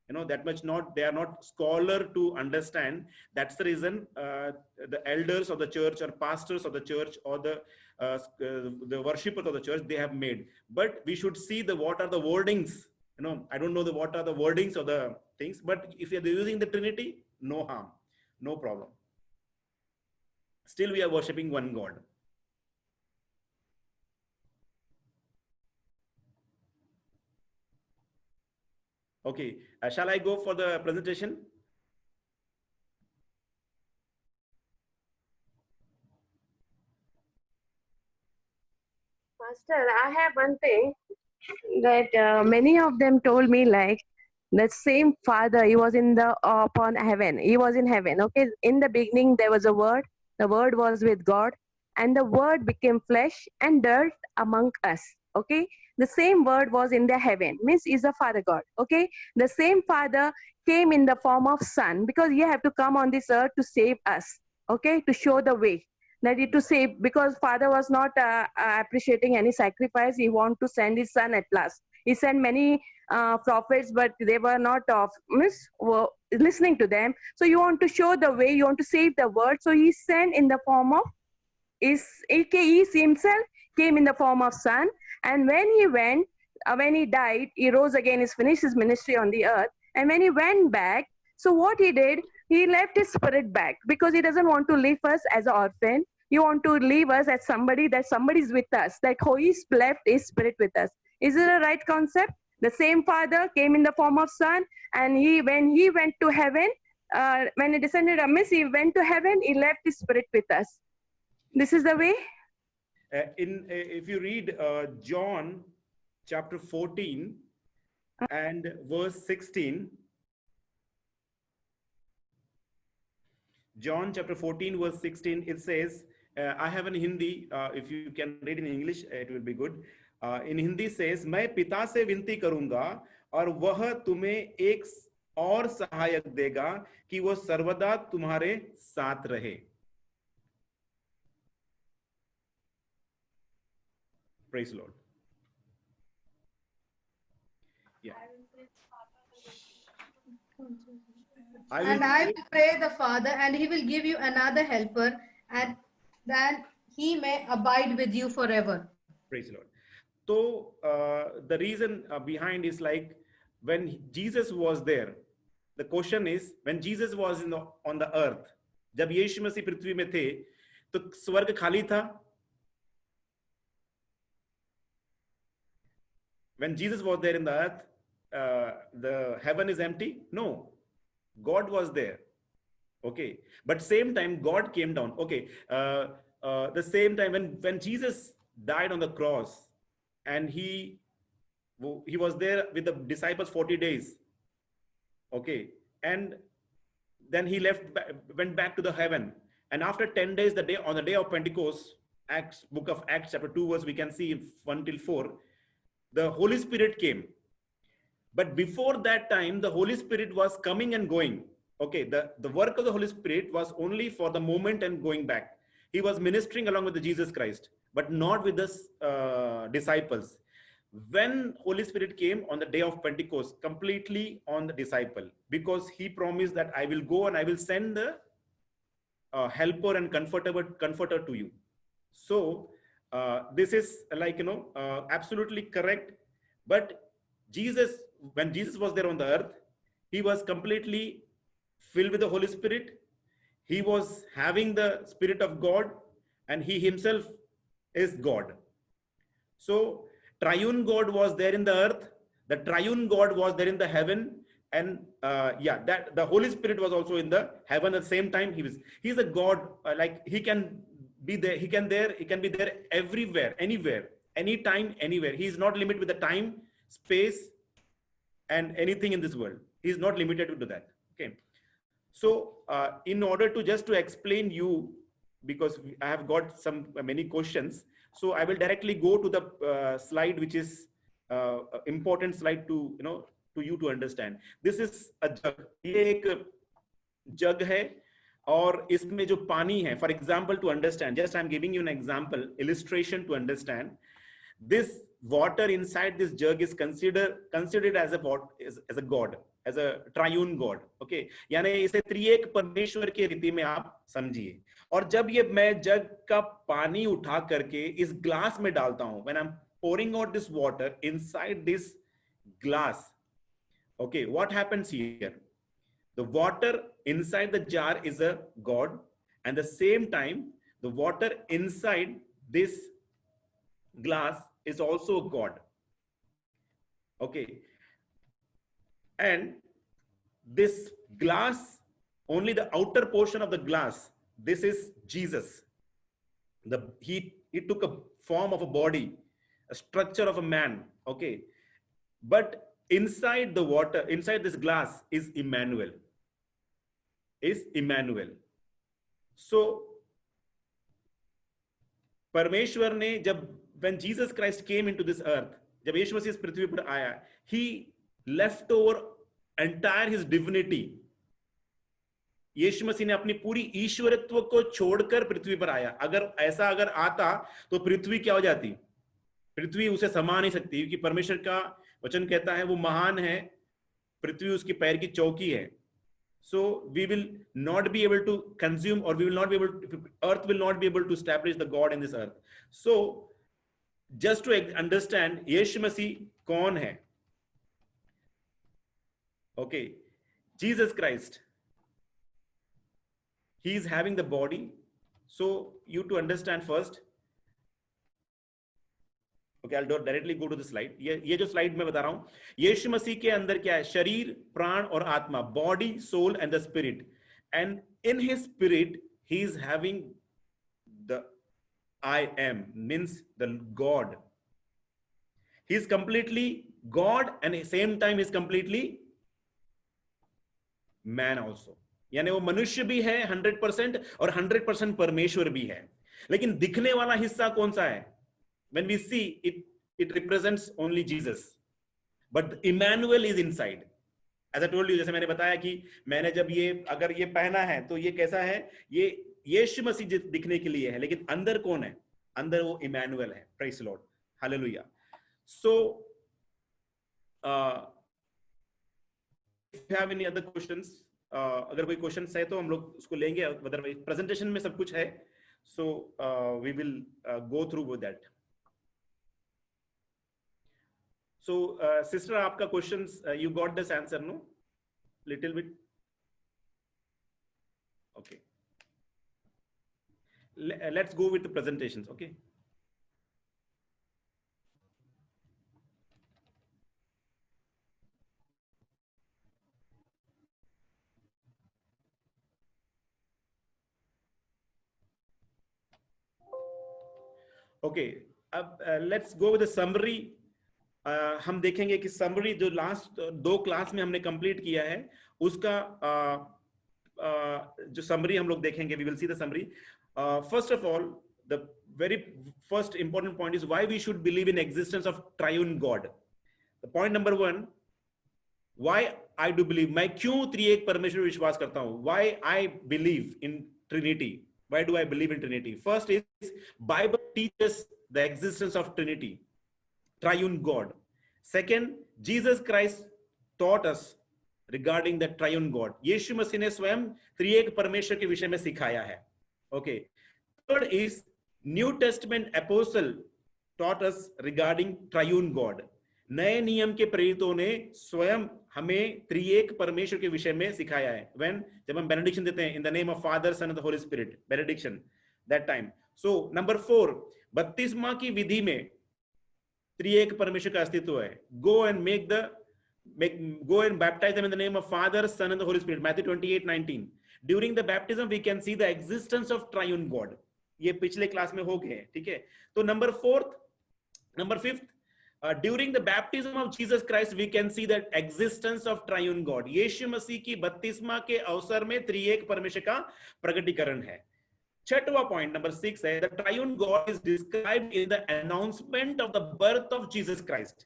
S1: they are not scholar to understand. That's the reason the elders of the church or pastors of the church or the worshippers of the church, they have made. But we should see what are the wordings. I don't know what are the wordings of the things, but if you're using the Trinity, no harm, no problem. Still we are worshipping one God. Okay, shall I go for the presentation?
S6: Pastor, I have one thing that many of them told me, like the same Father, he was in the upon heaven. He was in heaven. Okay, in the beginning there was a word. The word was with God, and the word became flesh and dwelt among us. Okay, the same word was in the heaven, means is the Father God. Okay, the same Father came in the form of Son, because he have to come on this earth to save us. Okay, to show the way, that it to save, because Father was not appreciating any sacrifice. He want to send his Son at last. He sent many prophets, but they were not were listening to them. So you want to show the way, you want to save the world. So he sent in the form of he himself came in the form of Son. And when he went, when he died, he rose again, he finished his ministry on the earth. And when he went back, so what he did, he left his spirit back, because he doesn't want to leave us as an orphan. He want to leave us as somebody, that somebody's with us, that he left his spirit with us. Is it a right concept? The same Father came in the form of Son, and when he went to heaven, when he descended on he went to heaven, he left his spirit with us. This is the way.
S1: If you read John chapter 14 and verse 16, John chapter 14 verse 16, it says, I have in Hindi, if you can read in English, it will be good. In Hindi says, मैं पिता से विनती करूंगा और वह तुम्हें एक और सहायक देगा कि वो सर्वदा तुम्हारे साथ रहे. Praise the Lord. Yeah.
S3: I will pray the Father, and he will give you another helper, and that he may abide with you forever.
S1: Praise the Lord. So the reason behind is like when Jesus was there, the question is, when Jesus was on the earth, जब यीशु मसीह पृथ्वी में थे, तो स्वर्ग खाली था? When Jesus was there in the earth, the heaven is empty? No, God was there. Okay, but same time God came down. Okay, the same time when Jesus died on the cross, and he was there with the disciples 40 days. Okay, and then he went back to the heaven, and after 10 days, on the day of Pentecost, book of Acts chapter 2 verse, we can see 1 till 4, the Holy Spirit came. But before that time, the Holy Spirit was coming and going. Okay, the work of the Holy Spirit was only for the moment and going back. He was ministering along with the Jesus Christ, but not with the disciples. When Holy Spirit came on the day of Pentecost, completely on the disciple, because he promised that I will go and I will send the helper and comforter to you. So this is like, absolutely correct. But when Jesus was there on the earth, he was completely filled with the Holy Spirit. He was having the Spirit of God, and he himself is God. So triune God was there in the earth, the triune God was there in the heaven, and that the Holy Spirit was also in the heaven at the same time. He's a God, like he can be there, he can be there everywhere, anywhere, anytime, anywhere. He is not limited with the time, space, and anything in this world. He is not limited to that. Okay, so in order to explain you, because I have got many questions, so I will directly go to the slide, which is important slide to you to understand. This is a jug. ये एक jug है, और इसमें जो पानी है, for example, to understand, just I'm giving you an example, illustration to understand. This water inside this jug is considered as a God, as a triune God. Okay, यानी इसे त्रिएक परमेश्वर के रीति में आप समझिए. और जब ये मैं जग का पानी उठा करके इस ग्लास में डालता हूं, when I'm pouring out this water inside this glass, okay, what happens here? The water inside the jar is a God, and the same time the water inside this glass is also God. Okay, and this glass, only the outer portion of the glass, this is Jesus. He took a form of a body, a structure of a man. Okay, but inside the water, inside this glass is Emmanuel. So परमेश्वर ने जब when Jesus Christ came into this earth, जब यीशु मसीह इस पृथ्वी पर आया, he left over entire his divinity. यीशु मसीह ने अपनी पूरी ईश्वरत्व को छोड़कर पृथ्वी पर आया. अगर आता तो पृथ्वी क्या हो जाती? पृथ्वी उसे समा नहीं सकती, क्योंकि परमेश्वर का वचन कहता है वो महान है, पृथ्वी उसकी पैर की चौकी है. So we will not be able to consume, or we will not be able to, earth will not be able to establish the God in this earth. So just to understand यीशु मसीह कौन है? Okay, Jesus Christ, he is having the body. So you to understand first. Okay, I'll directly go to the slide. ये जो slide मैं बता रहा हूं, यीशु मसीह के अंदर क्या है? शरीर, प्राण और आत्मा, body, soul and the spirit. And in his spirit he is having the I am, means the God. He is completely God and at the same time he is completely man also. यानी वो मनुष्य भी है 100% और 100% परमेश्वर भी है. लेकिन दिखने वाला हिस्सा कौन सा है? When we see it, it represents only Jesus, but Emmanuel is inside. As I told you, जैसे मैंने बताया कि मैंने जब अगर ये पहना है तो ये कैसा है? ये यीशु मसीह दिखने के लिए है, लेकिन अंदर कौन है? अंदर वो इमैनुअल है. Praise the Lord, Hallelujah. So if you have any other questions, अगर कोई क्वेश्चंस है तो हम लोग उसको लेंगे, अदरवाइज प्रेजेंटेशन में सब कुछ है. So we will go through with that. So sister, आपका questions, you got this answer, no? Little bit. Okay. Let's go with the presentations. Okay. Okay. अब let's go with the summary. हम देखेंगे कि summary जो last 2 class में हमने complete किया है उसका जो समरी हम लोग देखेंगे. We will see the summary. First of all, the very first important point is why we should believe in existence of triune God. The point number 1, why I do believe, मैं क्यों त्रिएक परमेश्वर विश्वास करता हूं. Why I believe in Trinity. Why do I believe in Trinity? First is Bible teaches the existence of Trinity, triune God. Second, Jesus Christ taught us regarding the triune God. यीशु मसीह ने स्वयं त्रिएक परमेश्वर के विषय में सिखाया है. Okay. Third is New Testament apostle taught us regarding triune God. नए नियम के प्रेरितों ने स्वयं हमें त्रिएक परमेश्वर के विषय में सिखाया है. When जब हम benediction देते हैं, in the name of Father, Son and the Holy Spirit, benediction, that time. So number 4, बपतिस्मा की विधि में त्रिएक परमेश्वर का अस्तित्व है. Go and baptize them in the name of Father, Son and the Holy Spirit. Matthew 28:19. During the baptism we can see the existence of triune God. ये पिछले class में हो गए हैं, ठीक है. तो number 5th, during the baptism of Jesus Christ we can see the existence of triune God. यीशु मसीह की बपतिस्मा के अवसर में त्रिएक परमेश्वर का प्रकटीकरण है. छठवां पॉइंट नंबर 6 है, the triune God is described in the announcement of the birth of Jesus Christ.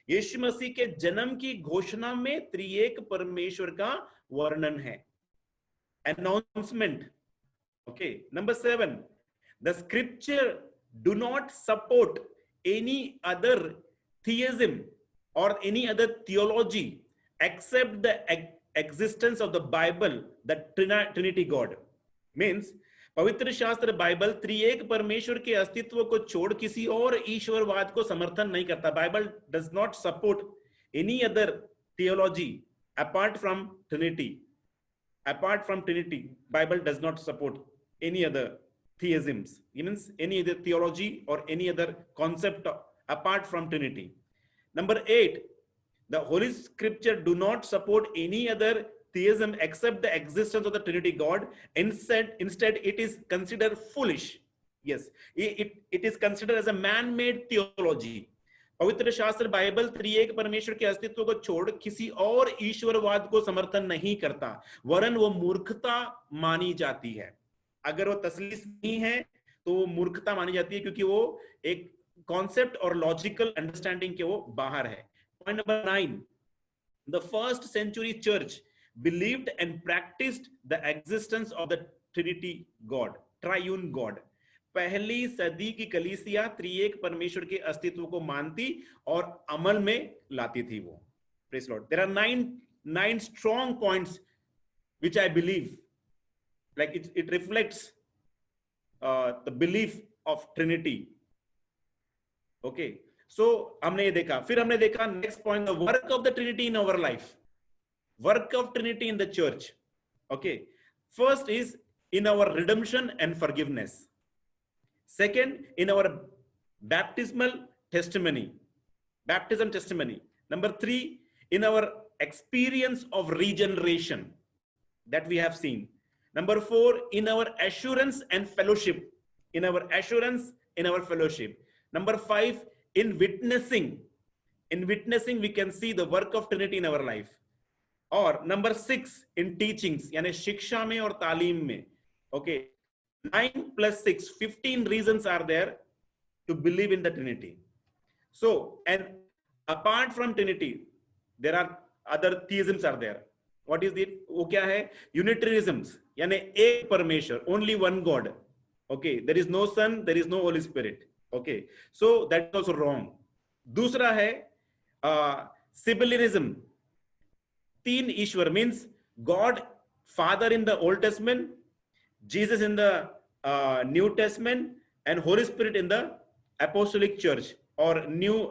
S1: यीशु मसीह के जन्म की घोषणा में त्रिएक परमेश्वर का वर्णन है. Announcement. Okay. Number 7, the scripture do not support any other theism और any other theology except the existence of the Bible, the Trinity God. Means पवित्र शास्त्र बाइबल त्रिएक परमेश्वर के अस्तित्व को छोड़ किसी और ईश्वरवाद को समर्थन नहीं करता. Bible does not support any other theology apart from Trinity. Bible does not support any other theisms. It means any other theology or any other concept apart from Trinity. Number 8, the Holy Scripture do not support any other theism except the existence of the Trinity God. Instead, it is considered foolish. Yes, it is considered as a man-made theology. पवित्र शास्त्र Bible त्रिएक परमेश्वर के अस्तित्व को छोड़ किसी और ईश्वरवाद को समर्थन नहीं करता, वरन वो मूर्खता मानी जाती है. अगर वो तसलीस नहीं है तो वो मूर्खता मानी जाती है, क्योंकि वो एक कॉन्सेप्ट और लॉजिकल अंडरस्टैंडिंग के वो बाहर है. Point number 9, the first century church believed and practiced the existence of the Trinity God, triune God. पहली सदी की कलीसिया त्रिएक परमेश्वर के अस्तित्व को मानती और अमल में लाती थी वो. Praise Lord. There are nine strong points which I believe, like it reflects the belief of Trinity. Okay. So हमने ये देखा. फिर हमने देखा next point, the work of the Trinity in our life. Work of Trinity in the church. Okay. First is in our redemption and forgiveness. Second, in our baptismal testimony. Baptism testimony. Number 3, in our experience of regeneration that we have seen. Number 4, in our assurance and fellowship. In our assurance, in our fellowship. Number 5, in witnessing. In witnessing, we can see the work of Trinity in our life. और number 6 इन teachings यानी शिक्षा में और तालीम में. Okay, 9 + 6, 15 reasons are there to believe in the Trinity. So, and apart from Trinity, there are other theisms are there. What is it? वो क्या है? Unitarianisms यानी एक परमेश्वर, only one God. Okay, there is no Son, there is no Holy Spirit. Okay, so that is also wrong. दूसरा है Sibyllanism. 3 Ishwar means God Father in the Old Testament, Jesus in the New Testament, and Holy Spirit in the Apostolic Church or new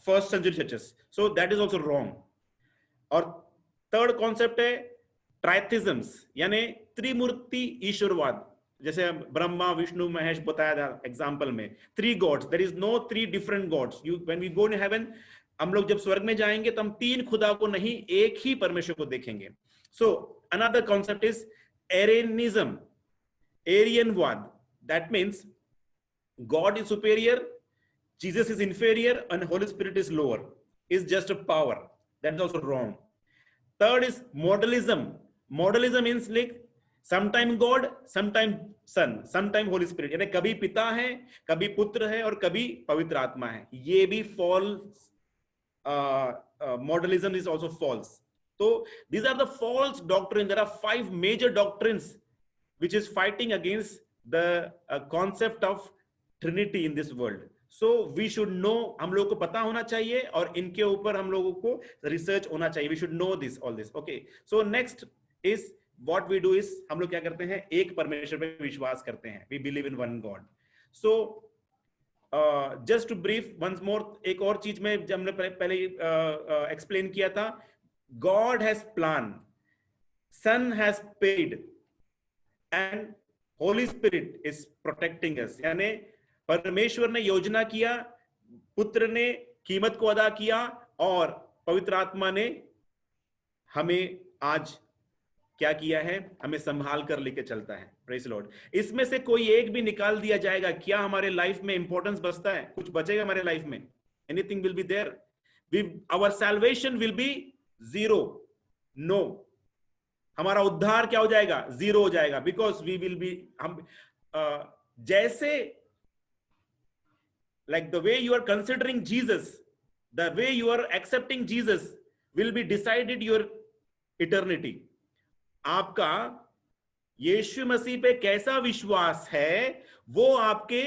S1: first century churches. So that is also wrong. और third concept है tritheisms यानी त्रिमूर्ति ईश्वरवाद. जैसे ब्रह्मा विष्णु महेश बताया था example में, 3 gods. There is no 3 different gods. When we go to heaven, हम लोग जब स्वर्ग में जाएंगे तो हम 3 खुदा को नहीं, एक ही परमेश्वर को देखेंगे. So another concept is Arianism, Arianwad. That means God is superior, Jesus is inferior, and Holy Spirit is lower. Is just a power. That's also wrong. Third is modalism. Modalism means like sometime God, sometime Son, sometime Holy Spirit. यानी कभी पिता है, कभी पुत्र है और कभी पवित्र आत्मा है. ये भी false. Modalism is also false. So these are the false doctrines. There are 5 major doctrines which is fighting against the concept of Trinity in this world. So we should know, हम लोगों को पता होना चाहिए और इनके ऊपर हम लोगों को रिसर्च होना चाहिए. We should know this, all this. Okay. So next is what we do is हम लोग क्या करते हैं, एक परमेश्वर पे विश्वास करते हैं. We believe in one God. So just to brief once more, एक और चीज में जब हमने पहले एक्सप्लेन किया था, God has planned, Son has paid, and Holy Spirit is protecting us. यानी परमेश्वर ने योजना किया, पुत्र ने कीमत को अदा किया और पवित्र आत्मा ने हमें आज क्या किया है, हमें संभाल कर लेके चलता है. Praise Lord. इसमें से कोई एक भी निकाल दिया जाएगा, क्या हमारे लाइफ में इंपॉर्टेंस बचता है? कुछ बचेगा हमारे लाइफ में? Anything will be there? Our salvation will be zero? No. हमारा उद्धार क्या हो जाएगा? जीरो हो जाएगा. बिकॉज वी विल बी, हम जैसे like the way you are considering Jesus, the way you are accepting Jesus will be decided your eternity. आपका यीशु मसीह पे कैसा विश्वास है वो आपके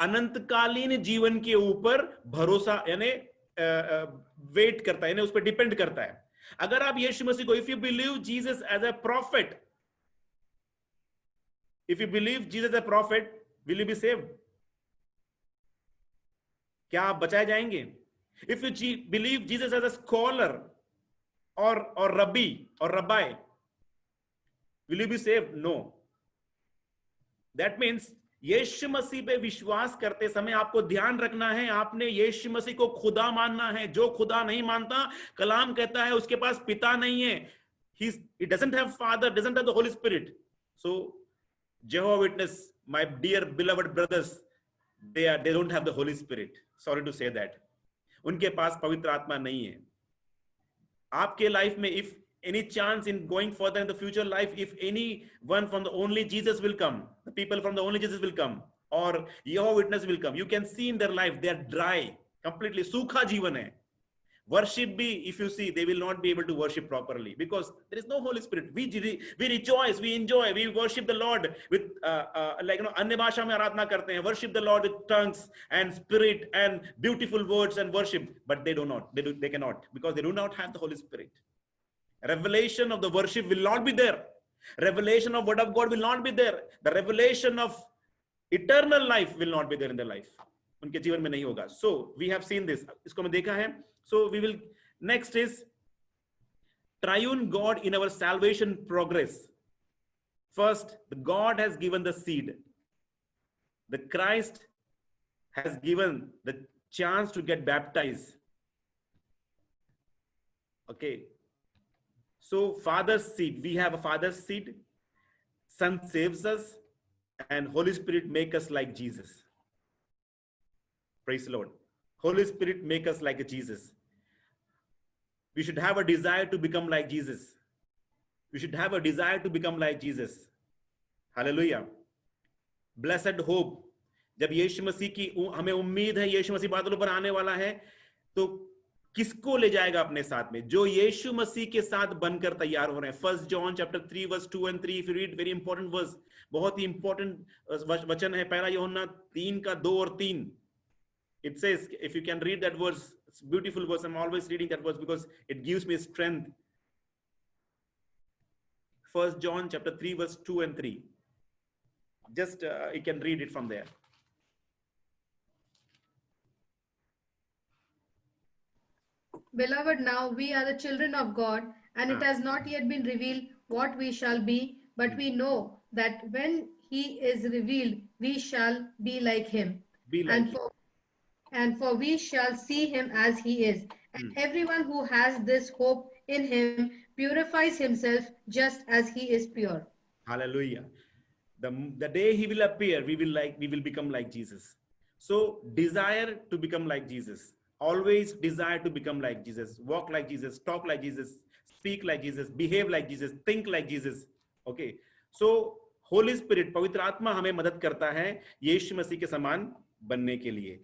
S1: अनंतकालीन जीवन के ऊपर भरोसा यानी वेट करता है, यानी उस पर डिपेंड करता है. अगर आप यीशु मसीह को, if you believe Jesus as a prophet, if you believe Jesus as a prophet, will you be saved? क्या आप बचाए जाएंगे? If you believe Jesus as a scholar और रब्बी और रब्बाई, will you be saved? No. That means यीशु मसीह पे विश्वास करते समय आपको ध्यान रखना है, आपने यीशु मसीह को खुदा मानना है. जो खुदा नहीं मानता, कलाम कहता है उसके पास पिता नहीं है. He doesn't have father, doesn't have the Holy Spirit. So Jehovah Witness, my dear beloved brothers, they don't have the Holy Spirit. Sorry to say that. उनके पास पवित्र आत्मा नहीं है. आपके लाइफ में if any chance in going further in the future life, if anyone from the only Jesus will come, the people from the only Jesus will come, or Jehovah Witness will come. You can see in their life, they are dry, completely. Sukha जीवन है. Worship be, if you see, they will not be able to worship properly because there is no Holy Spirit. We rejoice, we enjoy, we worship the Lord with like अन्य भाषा में आराधना करते हैं. Worship the Lord with tongues and spirit and beautiful words and worship, but they do not. They cannot because they do not have the Holy Spirit. Revelation of the worship will not be there. Revelation of word of God will not be there. The revelation of eternal life will not be there in their life. उनके जीवन में नहीं होगा. So we have seen this. इसको हमने देखा है. So we will, next is triune God in our salvation progress. First, the God has given the seed. The Christ has given the chance to get baptized. Okay. So Father's seed, we have a Father's seed. Son saves us and Holy Spirit make us like Jesus. Praise the Lord. Holy Spirit make us like a Jesus. We should have a desire to become like Jesus. We should have a desire to become like Jesus. Hallelujah. Blessed hope. जब यीशु मसीह की हमें उम्मीद है यीशु मसीह बादलों पर आने वाला है तो किसको ले जाएगा अपने साथ में? जो यीशु मसीह के साथ बनकर तैयार हो रहे हैं. 1 John chapter 3 verse 2 and 3 if you read, very important verse, बहुत ही important वचन है. पहला यूहन्ना 3 का 2 और 3. It says, if you can read that verse, it's a beautiful verse. I'm always reading that verse because it gives me strength. 1 John chapter 3 verse 2 and 3. Just you can read it from there.
S3: Beloved, now we are the children of God, and it has not yet been revealed what we shall be, but we know that when he is revealed, we shall be like him. And for we shall see him as he is. And everyone who has this hope in him purifies himself just as he is pure.
S1: Hallelujah. The day he will appear, we will become like Jesus. So desire to become like Jesus. Always desire to become like Jesus. Walk like Jesus, talk like Jesus, speak like Jesus, behave like Jesus, think like Jesus. Okay. So Holy Spirit, पवित्र आत्मा हमें मदद करता है यीशु मसीह के समान बनने के लिए.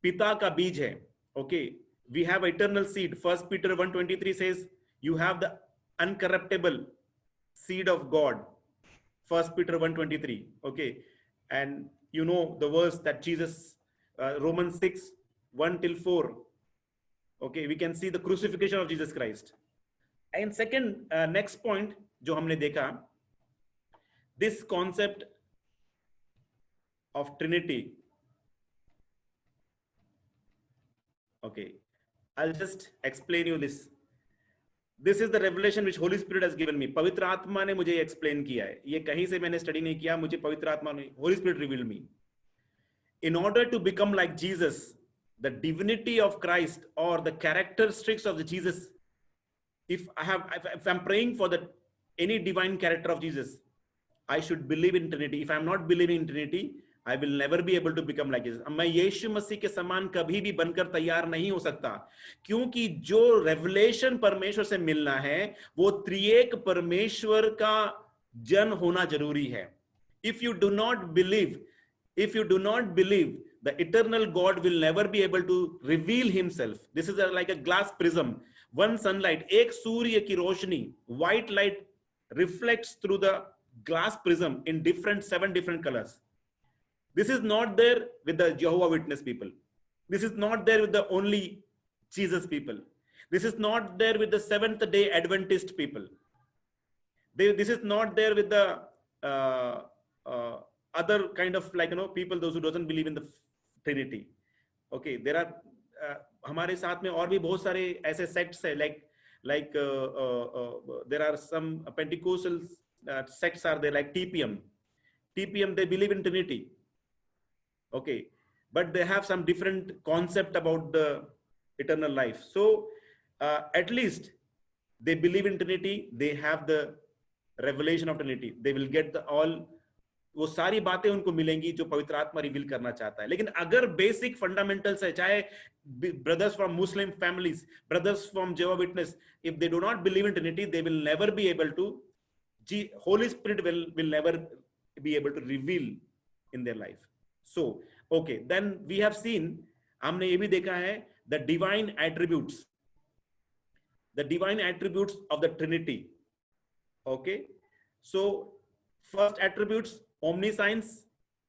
S1: पिता का बीज है. Okay, we have eternal seed. 1 Peter 1:23 says you have the uncorruptible seed of God. 1 Peter 1:23. Okay, and you know the verse that Jesus, Romans 6:1 till 4. Okay, we can see the crucifixion of Jesus Christ. And second, next point जो हमने देखा, this concept of Trinity. Okay, I'll just explain you this. This is the revelation which Holy Spirit has given me. पवित्र आत्मा ने मुझे explain किया है. ये कहीं से मैंने study नहीं किया, मुझे पवित्र आत्मा ने, Holy Spirit revealed me. In order to become like Jesus, the divinity of Christ or the characteristics of the Jesus, if I'm praying for any divine character of Jesus, I should believe in Trinity. If I'm not believing in Trinity, I will never be able to become like Jesus. मैं यीशु मसीह के समान कभी भी बनकर तैयार नहीं हो सकता, क्योंकि जो रेवलेशन परमेश्वर से मिलना है वो त्रिएक परमेश्वर का जन होना जरूरी है. If you do not believe, the eternal God will never be able to reveal himself. This is like a glass prism. One sunlight, एक सूर्य की रोशनी, white light reflects through the glass prism in 7 different colors. This is not there with the Jehovah Witness people. This is not there with the only Jesus people. This is not there with the Seventh Day Adventist people. This is not there with the other kind of people, those who doesn't believe in the Trinity. Okay, there are हमारे साथ में और भी बहुत सारे ऐसे sects है, like there are some Pentecostal sects are there, like TPM. TPM, they believe in Trinity. Okay, but they have some different concept about the eternal life. So at least they believe in Trinity. They have the revelation of Trinity. They will get वो सारी बातें उनको मिलेंगी जो पवित्र आत्मा reveal करना चाहता है. लेकिन अगर बेसिक फंडामेंटल्स है, चाहे brothers from Muslim families, brothers from Jehovah Witness, if they do not believe in Trinity, they will never be able to, Holy Spirit will never be able to reveal in their life. So okay, then we have seen, हमने ये भी देखा है the divine attributes of the Trinity. Okay, so first attributes: omniscience,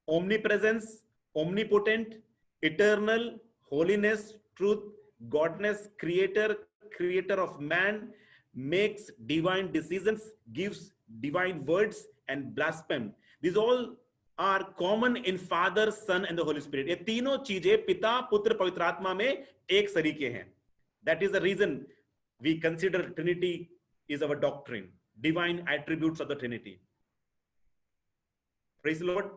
S1: omnipresence, omnipotent, eternal, holiness, truth, godness, creator of man, makes divine decisions, gives divine words, and blaspheme. These all are common in Father, Son and the Holy Spirit. ये तीनों चीजें पिता, पुत्र, पवित्र आत्मा में एक सरीके हैं. That is the reason we consider Trinity is our doctrine, divine attributes of the Trinity. Praise the Lord.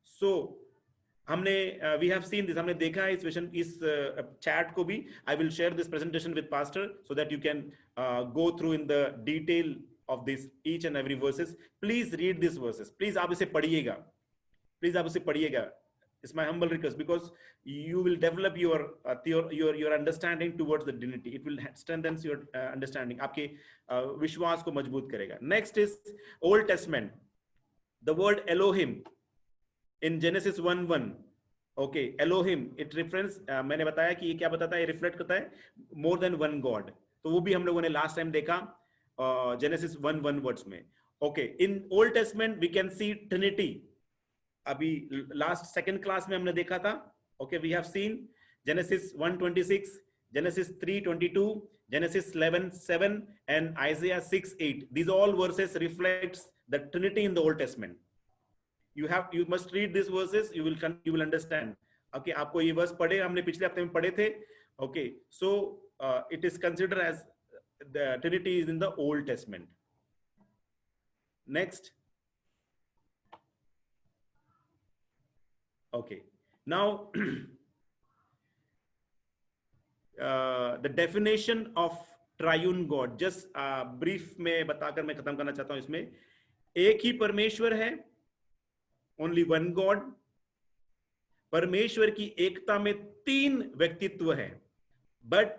S1: So हमने we have seen this, हमने देखा है इस chat को भी. I will share this presentation with pastor so that you can go through in the detail of this each and every verses. Please read these verses. Please आप इसे पढ़िएगा. Please आप इसे पढ़िएगा. It's my humble request, because you will develop your understanding towards the Trinity. It will strengthen your understanding. आपके विश्वास को मजबूत करेगा. Next is Old Testament. The word Elohim in Genesis 1:1. Okay, Elohim, it reference, मैंने बताया कि ये क्या बताता है, ये रिफ्लेक्ट करता है more than one God. तो वो भी हम लोगों ने लास्ट टाइम देखा Genesis 1:1 वर्ड्स में. Okay, in Old Testament we can see Trinity. अभी लास्ट सेकंड क्लास में हमने देखा था. Okay, we have seen Genesis 1:26, Genesis 3:22, Genesis 11:7 and Isaiah 6:8. These all verses reflects the Trinity in the Old Testament. You must read these verses. You will understand. Okay, आपको ये verse पढ़े, हमने पिछले हफ्ते में पढ़े थे. Okay, so it is considered as the Trinity is in the Old Testament. Next. Okay, now the definition of triune God. Just brief में बताकर मैं खत्म करना चाहता हूं. इसमें एक ही परमेश्वर है, only one God. परमेश्वर की एकता में तीन व्यक्तित्व है, but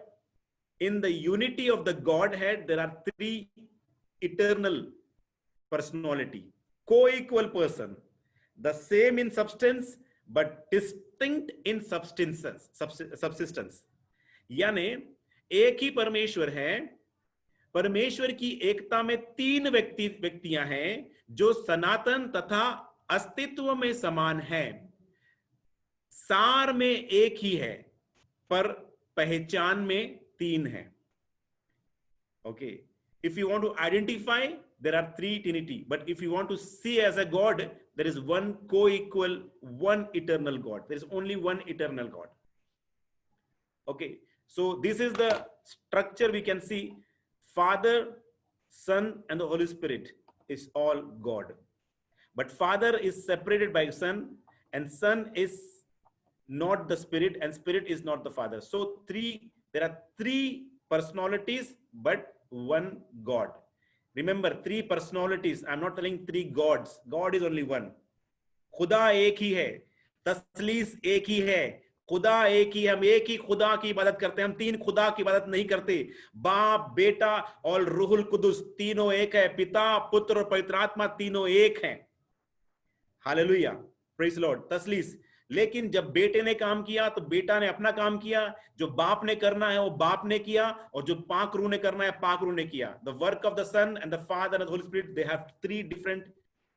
S1: in the unity of the Godhead there are three eternal personality, co-equal person, the same in substance but distinct in subsistence. यानी एक ही परमेश्वर है, परमेश्वर की एकता में तीन व्यक्तियां हैं जो सनातन तथा अस्तित्व में समान है, सार में एक ही है पर पहचान में तीन है. Okay, if you want to identify, there are three Trinity, but if you want to see as a God, there is one co-equal, one eternal God. There is only one eternal God. Okay, so this is the structure we can see. Father, Son and the Holy Spirit is all God, but Father is separated by Son, and Son is not the Spirit, and Spirit is not the Father. So there are three personalities but one God. Remember, three personalities. I'm not telling three gods. God is only one. खुदा एक ही है, तस्लीस एक ही है, खुदा एक ही. हम एक ही खुदा की इबादत करते हैं, हम तीन खुदा की इबादत नहीं करते. बाप, बेटा और रूहुल कुदुस तीनों एक है. पिता, पुत्र और पवित्र आत्मा तीनों एक हैं. Hallelujah, praise Lord. तस्लीस. लेकिन जब बेटे ने काम किया तो बेटा ने अपना काम किया, जो बाप ने करना है वो बाप ने किया, और जो पाक रूह ने करना है पाक रूह ने किया. The work of the son and the father and the Holi spirit, they have three different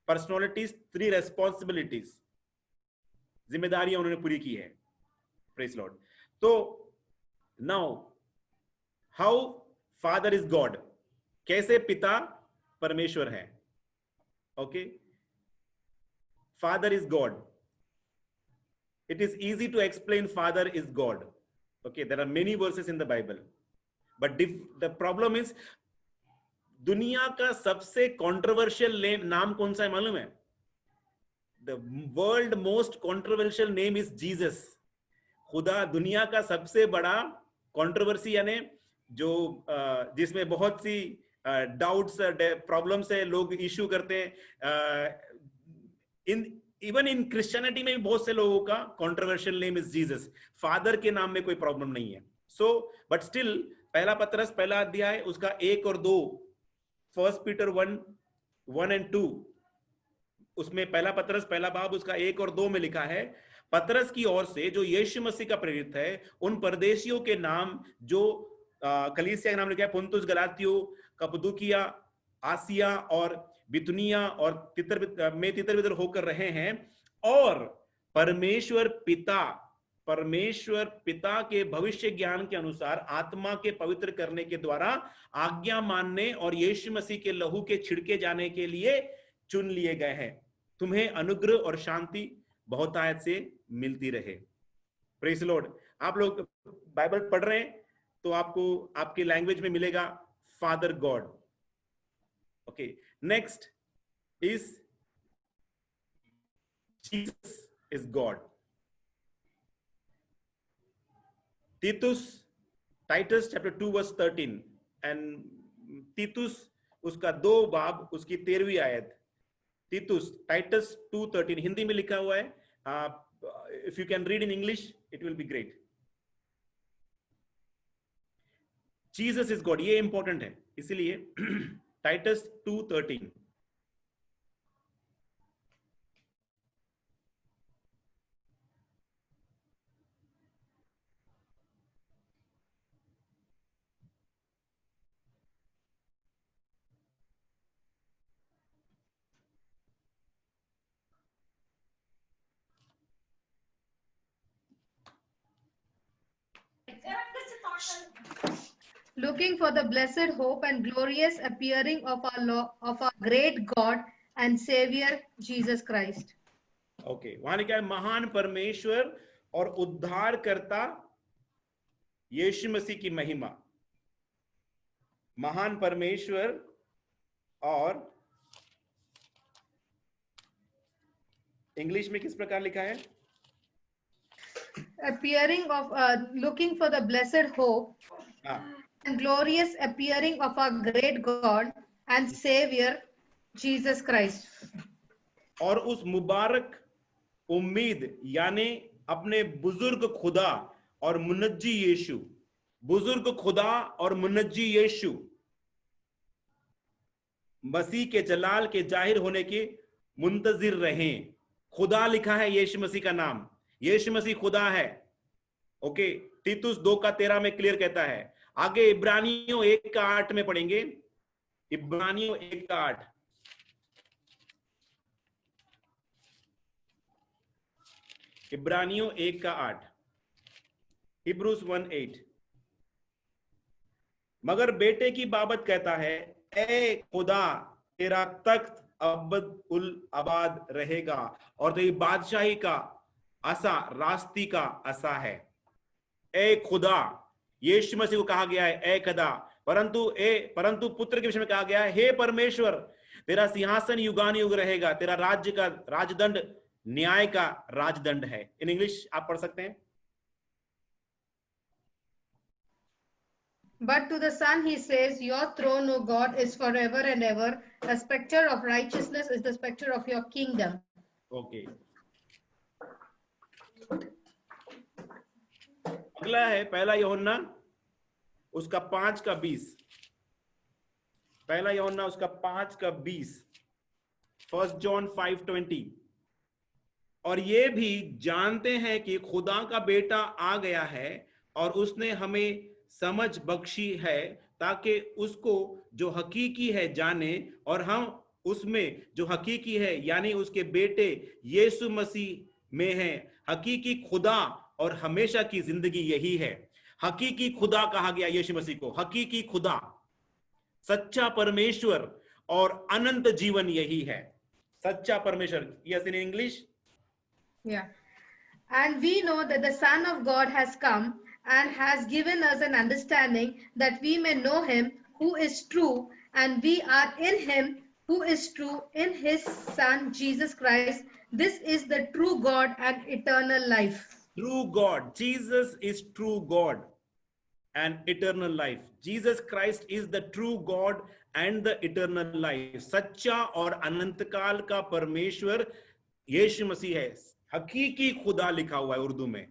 S1: personalities, three responsibilities. जिम्मेदारियां उन्होंने पूरी की है. Praise Lord. तो now how father is God, कैसे पिता परमेश्वर है. Okay, father is God. It is easy to explain Father is God. Okay, there are many verses in the Bible, but the problem is, दुनिया का सबसे controversial नाम कौन सा है मालूम है? The world most controversial name is Jesus. खुदा दुनिया का सबसे बड़ा controversy, यानी जो जिसमें बहुत सी doubts, problems है, लोग issue करते हैं. इवन इन क्रिश्चियनिटी में भी बहुत से लोगों का controversial name is Jesus. Father के नाम में कोई प्रॉब्लम नहीं है. सो बट स्टिल पहला पत्रस पहला अध्याय उसका 1 और 2, 1 Peter 1:1 and 2, उसमें पहला पतरस पहला बाब उसका 1 और 2 में लिखा है, पतरस की ओर से जो यीशु मसीह का प्रेरित है, उन परदेशियों के नाम जो कलीसिया के नाम लिखा है, पुन्तुस, गलातियो, कप्पदूकिया, आसिया और बितुनिया और तितर बितर होकर रहे हैं, और परमेश्वर पिता के भविष्य ज्ञान के अनुसार आत्मा के पवित्र करने के द्वारा आज्ञा मानने और यीशु मसीह के लहू के छिड़के जाने के लिए चुन लिए गए हैं। तुम्हें अनुग्रह और शांति बहुतायत से मिलती रहे। Praise the Lord. आप लोग बाइबल पढ़ रहे हैं तो आपको आपकी लैंग्वेज में मिलेगा father God. Okay, next is Jesus is God. Titus chapter 2 verse 13 and तीतुस उसका 2 बाब उसकी 13वीं आयत। टाइटस 2:13 हिंदी में लिखा हुआ है, if you can read in English it will be great. Jesus is God, ये इंपॉर्टेंट है इसीलिए Titus 2:13।
S3: Looking for the blessed hope and glorious appearing of our great God and Savior Jesus Christ.
S1: Okay, वहां लिखा है महान परमेश्वर और उद्धारकर्ता यीशु मसीह की महिमा। महान परमेश्वर और इंग्लिश में किस प्रकार लिखा है?
S3: Appearing of looking for the blessed hope and glorious appearing of our great God and Savior Jesus Christ.
S1: और उस मुबारक उम्मीद यानी अपने बुजुर्ग खुदा और मुनज्जी यीशु, बुजुर्ग खुदा और मुनज्जी यीशु मसीह के जलाल के जाहिर होने के मुंतजिर रहें। खुदा लिखा है यीशु मसीह का नाम, यीशु मसीह खुदा है। ओके, तीतुस 2:13 में क्लियर कहता है। आगे इब्रानियों 1:8 में पढ़ेंगे, इब्रानियों 1:8। इब्रानियों 1:8, हिब्रूस 1:8। मगर बेटे की बाबत कहता है, ए खुदा तेरा तख्त अबद उल आबाद रहेगा और तेरी बादशाही का असा रास्ती का असा है। ए खुदा, यीशु मसीह को कहा गया है ए खुदा, परंतु पुत्र के विषय में कहा गया है, हे परमेश्वर तेरा सिंहासन युगान युग रहेगा, तेरा राज्य का राजदंड न्याय का राजदंड है। इन इंग्लिश आप पढ़ सकते हैं।
S3: But to the Son he says, your throne, O God, is forever and ever. A spectre of righteousness is the spectre of your kingdom.
S1: Okay, अगला है पहला यूहन्ना उसका 5:20। पहला यूहन्ना उसका 5:20, 1 जॉन 5:20। और ये भी जानते हैं कि खुदा का बेटा आ गया है और उसने हमें समझ बख्शी है ताकि उसको जो हकीकी है जाने, और हम उसमें जो हकीकी है यानी उसके बेटे यीशु मसीह में है। हकीकी खुदा और हमेशा की जिंदगी यही है। हकीकी खुदा कहा गया यीशु मसीह को, हकीकी खुदा, सच्चा परमेश्वर और अनंत जीवन यही है। सच्चा परमेश्वर। Yes, in English.
S3: Yeah. And we know that the Son of God has come and has given us an understanding that we may know him who is true, and we are in him who is true, in his Son Jesus Christ. This is the true God and eternal life.
S1: True God. Jesus is true God and eternal life. Jesus Christ is the true God and the eternal life. सच्चा और अनंत काल का परमेश्वर यीशु मसीह है। हकीकी खुदा लिखा हुआ है उर्दू में।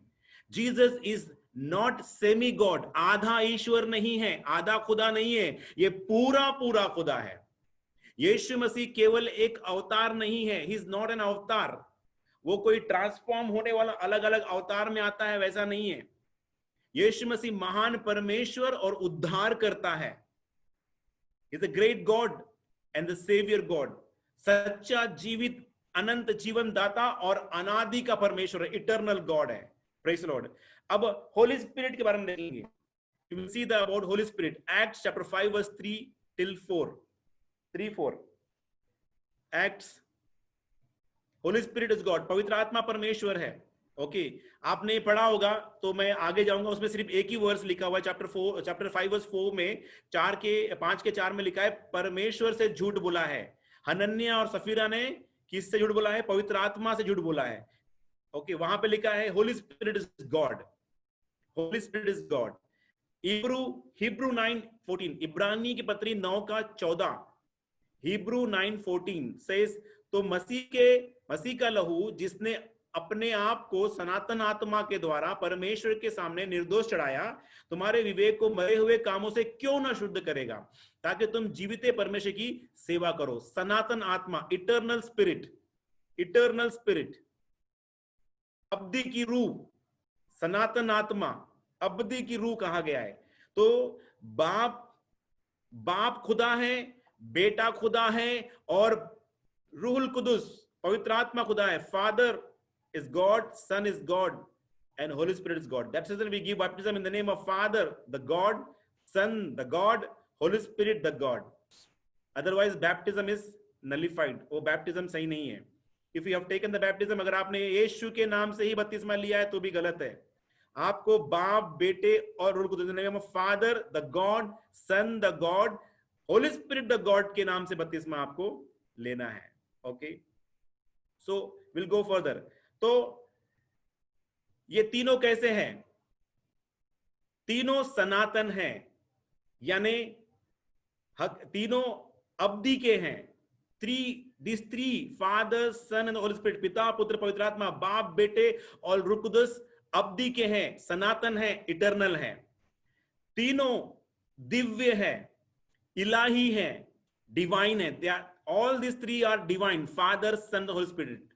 S1: Jesus is not semi God, आधा ईश्वर नहीं है, आधा खुदा नहीं है, ये पूरा पूरा खुदा है। यीशु मसीह केवल एक अवतार नहीं है, ही इज नॉट एन अवतार। वो कोई ट्रांसफॉर्म होने वाला अलग अलग अवतार में आता है, वैसा नहीं है। यीशु मसीह महान परमेश्वर और उद्धार करता है। Is a great God and the saviour God, सच्चा जीवित अनंत जीवन दाता और अनादि का परमेश्वर, इटर्नल गॉड है। Praise the Lord. अब होली स्पिरिट के बारे में देखेंगे। You will see the about Holy Spirit. Acts chapter 5 verse 3 till 4. 3-4. Acts. Holy Spirit is God. पवित्र आत्मा परमेश्वर है। ओके, आपने पढ़ा होगा तो मैं आगे जाऊंगा। उसमें सिर्फ एक ही वर्स लिखा हुआ है, चैप्टर 5 वर्स 4 में 5 के 4 में लिखा है, परमेश्वर से झूठ बोला है। हनन्या और सफीरा ने किससे झूठ बोला है? पवित्र आत्मा से झूठ बोला है। ओके, वहां पे लिखा है Holi spirit is God, Holy spirit is God. Hebrew 9:14, इब्रानी की पत्री 9:14, हिब्रू 9:14 सेज, तो मसीह का लहू जिसने अपने आप को सनातन आत्मा के द्वारा परमेश्वर के सामने निर्दोष चढ़ाया, तुम्हारे विवेक को मरे हुए कामों से क्यों ना शुद्ध करेगा, ताकि तुम जीवित परमेश्वर की सेवा करो। सनातन आत्मा, इटर्नल स्पिरिट, इटर्नल स्पिरिट, अब्दी की रूह, सनातन आत्मा, अब्दी की रूह कहा गया है। तो बाप खुदा है, बेटा खुदा है और रूहुल कुदुस पवित्र आत्मा खुदा है। Father is God, Son is God, and Holy Spirit is God. That's the reason we give baptism in the name of Father, the God, Son, the God, Holy Spirit, the God. Otherwise, baptism is nullified. वो baptism सही नहीं है। If you have taken the baptism, अगर आपने यीशु के नाम से ही बपतिस्मा लिया है तो भी गलत है। आपको बाप, बेटे और रूहुल कुदुस के नाम Father the God, Son the God, Holy Spirit the God के नाम से बपतिस्मा आपको लेना है। Okay, so will go further. तो ये तीनों कैसे हैं? तीनों सनातन हैं, यानी तीनों अब्दी के हैं। these three, Father, Son and Holy Spirit, पिता, पुत्र, पवित्र आत्मा, बाप, बेटे और रूह कुदुस अब्दी के हैं, सनातन है, इटर्नल है। तीनों दिव्य है, इलाही है, डिवाइन है। All this three are divine, Father, Son, Holy Spirit.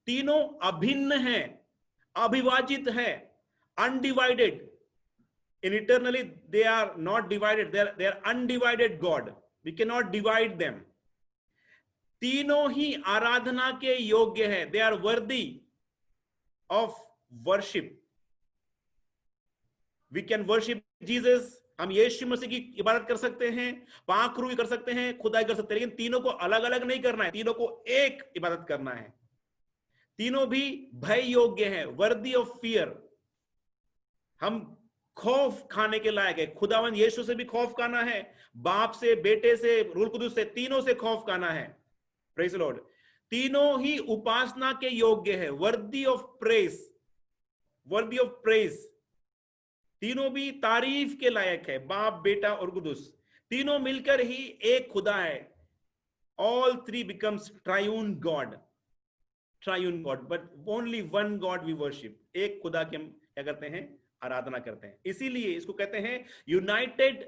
S1: तीनों अभिन्न है, अविभाजित है, undivided. In eternally they are not divided, they are undivided God, we can not divide them. तीनों ही आराधना के योग्य है, they are worthy of worship. We can worship Jesus, हम यीशु मसीह की इबादत कर सकते हैं, पाक रूह कर सकते हैं, खुदाई कर सकते हैं, लेकिन तीनों को अलग अलग नहीं करना है, तीनों को एक इबादत करना है। तीनों भी भय योग्य हैं, वर्दी ऑफ फियर। हम खौफ खाने के लायक है। खुदावंद यीशु से भी खौफ खाना है, बाप से, बेटे से, रूहुल कुदुस से, तीनों से खौफ खाना है। Praise the Lord. तीनों ही उपासना के योग्य है, worthy of praise, worthy of praise. तीनों भी तारीफ के लायक है, बाप, बेटा और कुदुस। तीनों मिलकर ही एक खुदा है। All three becomes triune God, triune God, but only one God we worship. एक खुदा की हम क्या करते हैं? आराधना करते हैं। इसीलिए इसको कहते हैं united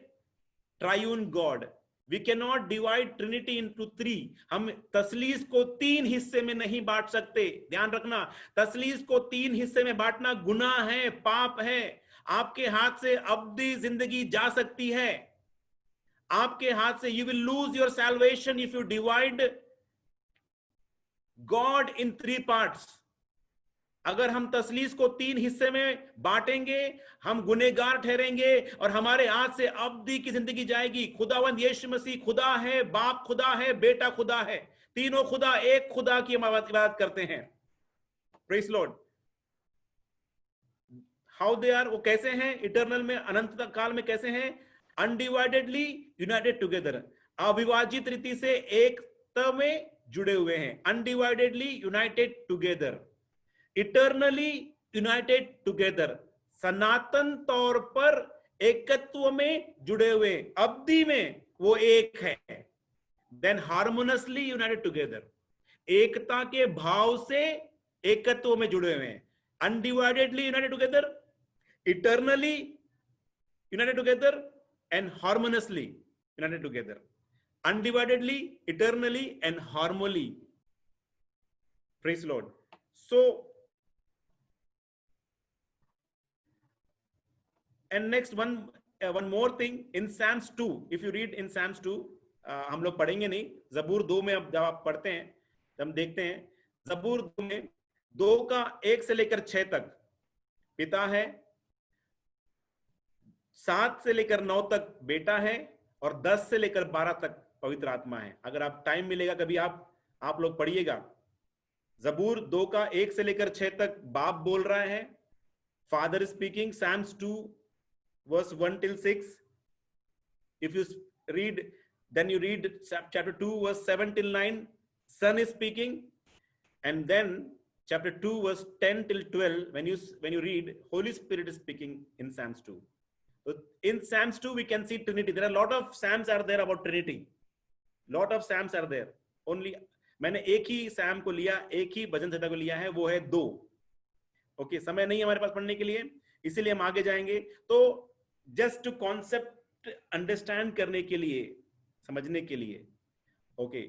S1: triune God. We can not divide Trinity into three. हम तसलीस को तीन हिस्से में नहीं बांट सकते। ध्यान रखना, तसलीस को तीन हिस्से में बांटना गुनाह है, पाप है। आपके हाथ से अब्दी जिंदगी जा सकती है, आपके हाथ से। You will lose your salvation if you divide God in three parts. अगर हम तसलीस को तीन हिस्से में बांटेंगे, हम गुनेगार ठहरेंगे और हमारे हाथ से अब्दी की जिंदगी जाएगी। खुदावंद यीशु मसीह खुदा है, बाप खुदा है, बेटा खुदा है। तीनों खुदा एक खुदा की हम इबादत करते हैं। Praise Lord. How they are, वो कैसे हैं? इटर्नल में, अनंत काल में कैसे हैं? अनडिवाइडेडली यूनाइटेड टुगेदर, अविभाजित रीति से एकता में जुड़े हुए हैं। Undividedly united together, eternally united together, सनातन तौर पर एकत्व में जुड़े हुए, अब्दी में वो एक है। देन हार्मोनियसली यूनाइटेड टुगेदर, एकता के भाव से एकत्व में जुड़े हुए हैं। Undividedly united together, eternally united together and harmoniously united together. undividedly, eternally, and harmony. Praise the Lord. So, and next one more thing in Psalms 2. If you read in Psalms 2, हम लोग पढ़ेंगे नहीं, जबूर 2 में अब जब आप पढ़ते हैं तो हम देखते हैं जबूर 2 में 2 का 1 से लेकर 6 तक पिता है, 7 से लेकर 9 तक बेटा है, और 10 से लेकर 12 तक पवित्र आत्मा है. अगर आप टाइम मिलेगा कभी आप लोग पढ़िएगा. जबूर 2 का 1 से लेकर 6 तक बाप बोल रहा है, father speaking. Psalms 2 verse 1 till 6. If you read, then you read chapter 2 verse 7 till 9, son is speaking. And then chapter 2 verse 10 till 12, when you read, Holy Spirit is speaking in Psalms 2. So in Psalms 2 we can see Trinity. There are a lot of Psalms are there about Trinity. Lot of Psalms are there. Only मैंने एक ही Sam को लिया, एक ही भजन संहिता को लिया है, वो है 2. ओके, समय नहीं है हमारे पास पढ़ने के लिए, इसीलिए हम आगे जाएंगे. तो जस्ट कॉन्सेप्ट अंडरस्टैंड करने के लिए, समझने के लिए, ओके,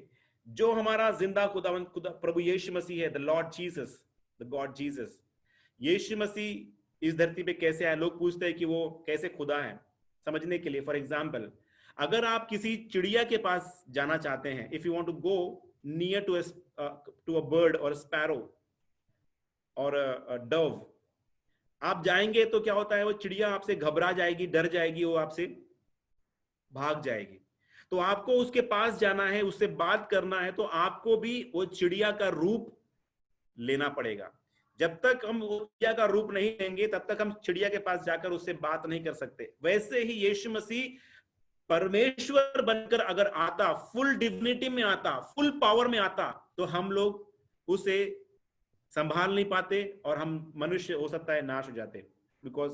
S1: जो हमारा जिंदा खुदावंद प्रभु यीशु मसीह है, the Lord Jesus, the God Jesus, यीशु मसीह इस धरती पे कैसे आए. लोग पूछते हैं कि वो कैसे खुदा है. समझने के लिए, फॉर एग्जाम्पल, अगर आप किसी चिड़िया के पास जाना चाहते हैं, if you want to go near to a bird और स्पैरो और डव, आप जाएंगे तो क्या होता है, वो चिड़िया आपसे घबरा जाएगी, डर जाएगी, वो आपसे भाग जाएगी. तो आपको उसके पास जाना है, उससे बात करना है, तो आपको भी वो चिड़िया का रूप लेना पड़ेगा. जब तक हम वो चिड़िया का रूप नहीं लेंगे तब तक हम चिड़िया के पास जाकर उससे बात नहीं कर सकते. वैसे ही यीशु मसीह परमेश्वर बनकर अगर आता, फुल डिविनिटी में आता, फुल पावर में आता, तो हम लोग उसे संभाल नहीं पाते और हम मनुष्य हो सकता है नाश हो जाते. Because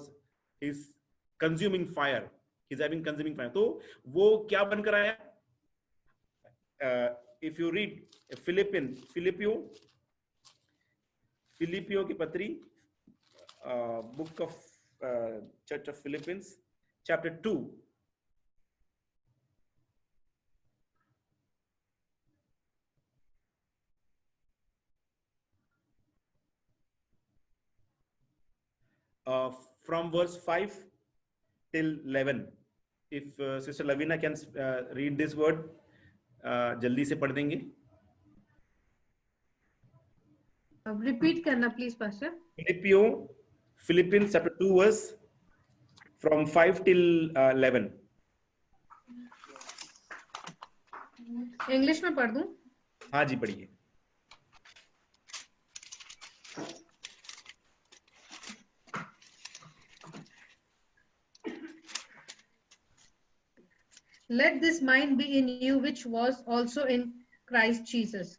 S1: he is consuming fire, he is having consuming fire. तो वो क्या बनकर आया. इफ यू रीड फिलिपियो की पत्री, book of church of Philippians, chapter 2, from verse 5 till 11. If Sister Lavina can read this word, जल्दी से पढ़ देंगे.
S3: Repeat करना please, Pastor.
S1: Philippians chapter 2 verse from 5 till 11.
S3: English में पढ़ दूं?
S1: हाँ जी, पढ़िए.
S3: Let this mind be in you, which was also in Christ Jesus,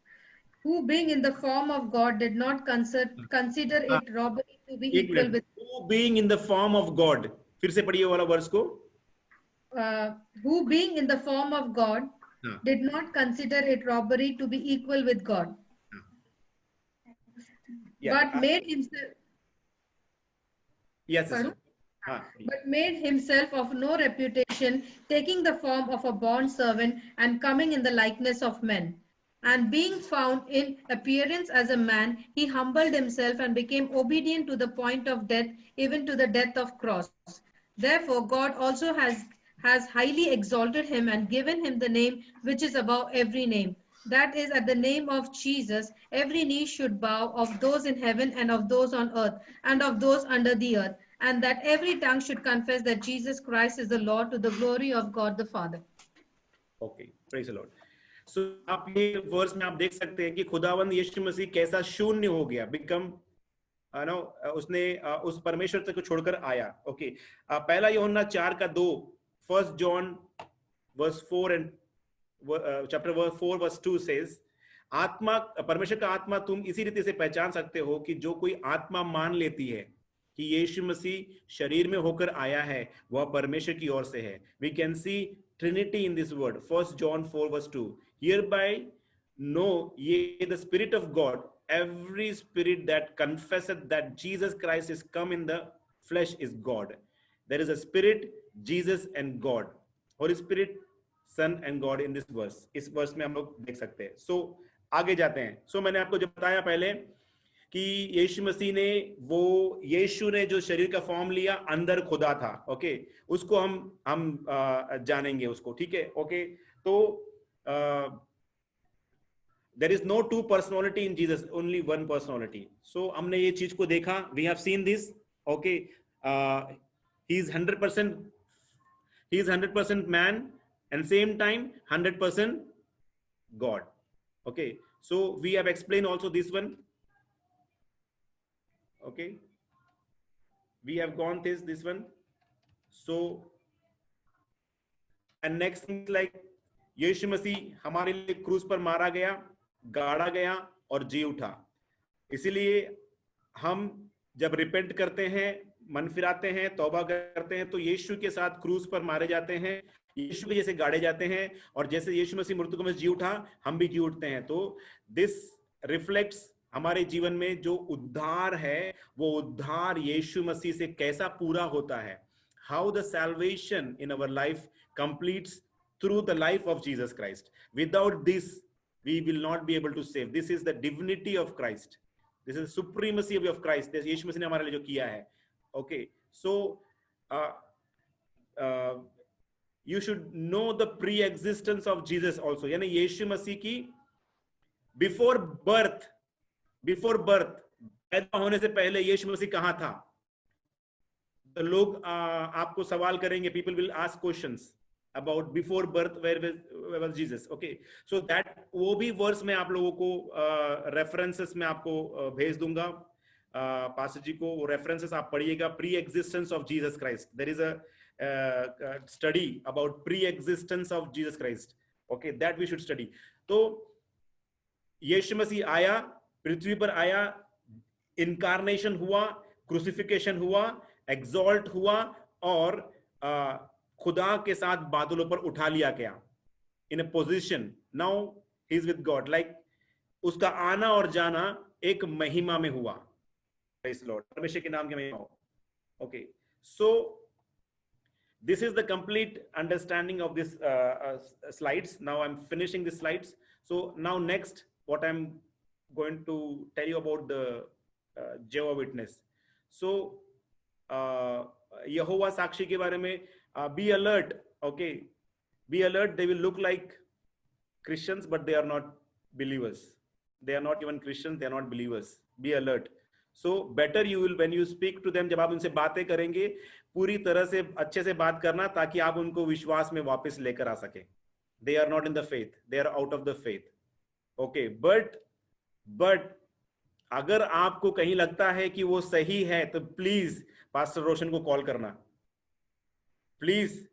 S3: who being in the form of God did not consider it robbery to be equal with.
S1: Who being in the form of God. फिर से पढ़िए वाला verse को.
S3: Who being in the form of God did not consider it robbery to be equal with God, but made himself.
S1: Yes.
S3: But made himself of no reputation, taking the form of a bond servant and coming in the likeness of men. And being found in appearance as a man, he humbled himself and became obedient to the point of death, even to the death of cross. Therefore, God also has highly exalted him and given him the name which is above every name. That is, at the name of Jesus, every knee should bow, of those in heaven and of those on earth and of those under the earth, and that every tongue should confess that Jesus Christ is the Lord, to the glory of God the Father.
S1: Okay, praise the Lord. So आप ये verse में आप देख सकते हैं कि खुदावंद यीशु मसीह कैसा शून्य हो गया, बिकम उसने उस परमेश्वर को छोड़कर आया. ओके, पहला यूहन्ना 4:2, 1 John verse 4 and chapter 4 verse 2 says, आत्मा, परमेश्वर का आत्मा तुम इसी रीति से पहचान सकते हो कि जो कोई आत्मा मान लेती है कि यीशु मसीह शरीर में होकर आया है, वह परमेश्वर की ओर से है. We can see Trinity in this word. 1 John 4 verse 2. Hereby know ye the Spirit of God. Every spirit that confesseth that Jesus Christ is come in the flesh is God. There is a Spirit, Jesus and God. Holy Spirit Son and God in this verse, इस verse में हम लोग देख सकते हैं। सो आगे जाते हैं। सो मैंने आपको जो बताया पहले कि यीशु मसीह ने, वो यीशु ने जो शरीर का फॉर्म लिया, अंदर खुदा था। ओके, उसको हम जानेंगे उसको, ठीक है। ओके, तो there is no two personality in Jesus, only one personality. So हमने ये चीज को देखा, we have seen this. Okay, he is 100% man and same time 100% God. Okay, so we have explained also this one. Okay, we have gone this one. So and next thing, like यीशु मसीह हमारे लिए क्रूस पर मारा गया, गाड़ा गया और जी उठा। इसीलिए हम जब रिपेंट करते हैं, मन फिराते हैं, तौबा करते हैं, तो यीशु के साथ क्रूस पर मारे जाते हैं, यीशु के जैसे गाड़े जाते हैं, और जैसे यीशु मसीह मृतकों में जी उठा, हम भी जी उठते हैं। तो दिस रिफ्लेक्ट्स हमारे जीवन में जो उद्धार है, वो उद्धार यीशु मसीह से कैसा पूरा होता है। How the salvation in our life completes through the life of Jesus Christ. Without this, we will not be able to save. This is the divinity of Christ. This is supremacy of Christ. This यीशु मसीह ने हमारे लिए जो किया है। Okay, so you should know the pre-existence of Jesus also. यानी यीशु मसीह की before birth, पैदा होने से पहले यीशु मसीह कहाँ था? तो लोग आपको सवाल करेंगे, people will ask questions about before birth, where was Jesus. Okay, so that वो भी वर्स में आप लोगों को रेफरेंसेस में आपको भेज दूंगा, पास्टर जी को वो रेफरेंसेस आप पढ़िएगा। Pre existence of Jesus Christ, there is a study about pre existence of Jesus Christ. Okay, that we should study. तो यीशु मसीह आया, पृथ्वी पर आया, इनकारनेशन हुआ, क्रूसिफिकेशन हुआ, एग्जॉल्ट हुआ, और खुदा के साथ बादलों पर उठा लिया गया in a position. Now he is with God. Like उसका आना और जाना एक महिमा में हुआ। प्रेज़ लॉर्ड, परमेश्वर के नाम की महिमा हो। Okay, so this is the complete understanding of this slides. Now I'm finishing the slides. So now next, what I'm going to tell you about the Jehovah Witness. So यहोवा साक्षी के बारे में, be alert. Okay, be alert. They will look like Christians, but they are not believers. They are not even Christians, they are not believers. Be alert. So better you will, when you speak to them, जब आप उनसे बातें करेंगे, पूरी तरह से अच्छे से बात करना, ताकि आप उनको विश्वास में वापस लेकर आ सके। They are not in the faith, they are out of the faith. Okay, but अगर आपको कहीं लगता है कि वो सही है, तो प्लीज पास्टर रोशन को कॉल करना, प्लीज।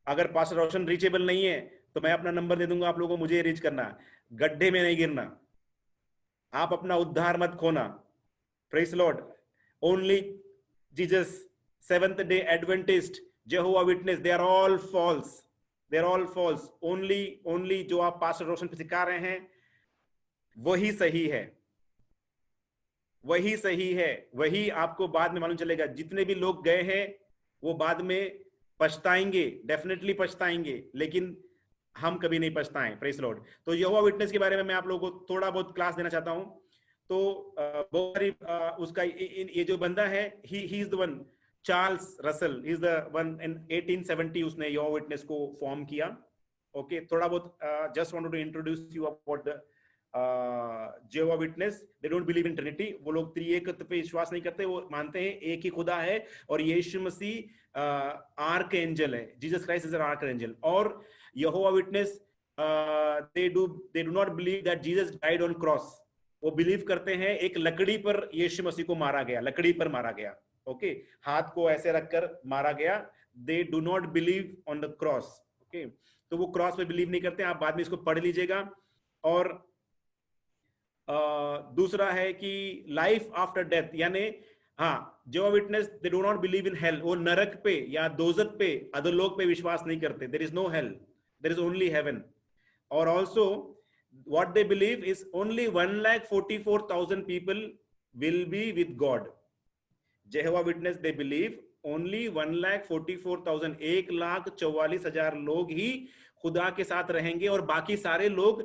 S1: अगर पास्टर रोशन रीचेबल नहीं है, तो मैं अपना नंबर दे दूंगा आप लोगों को, मुझे रीच करना। गड्ढे में नहीं गिरना, आप अपना उद्धार मत खोना। Praise Lord. Only Jesus, seventh day Adventist, Jehovah witness, they are all false, they are all false. Only जो आप पास्टर रोशन पे सिखा रहे हैं, वही सही है, वही सही है, वही आपको बाद में मालूम चलेगा। जितने भी लोग गए हैं, वो बाद में पछताएंगे, डेफिनेटली पछताएंगे, लेकिन हम कभी नहीं पछताएं। Praise Lord. तो यहोवा विटनेस के बारे में मैं आप लोगों को थोड़ा बहुत क्लास देना चाहता हूं। तो बहुत सारी उसका ये जो बंदा है, he is the one, Charles Russell, is the one. In 1870 उसने यहोवा विटनेस को फॉर्म किया। ओके, थोड़ा बहुत just wanted to introduce you about the Jehovah witness. They don't believe in Trinity. वो लोग त्रिएकत्व पे विश्वास नहीं करते, वो मानते हैं एक ही खुदा है, और यीशु मसीह आर्क एंजल है, Jesus Christ is an arch angel. और यहोवा witness, they do not believe that Jesus died on cross. वो बिलीव करते हैं एक लकड़ी पर यीशु मसीह को मारा गया, लकड़ी पर मारा गया। ओके, हाथ को ऐसे रखकर मारा गया। दे do not believe on the cross. Okay, तो वो क्रॉस पे बिलीव नहीं करते। आप बाद में इसको पढ़ लीजिएगा। और दूसरा है कि लाइफ आफ्टर डेथ, यानी हाँ, जेहोवा witness, they do not believe in hell. वो नरक पे या दोजक पे, अधोलोक पे विश्वास नहीं करते। There is no hell, there is only heaven. और also what they believe is only 1,44,000 people will be with God. जेहोवा witness they believe only 1,44,000, 1,44,000 लोग ही खुदा के साथ रहेंगे और बाकी सारे लोग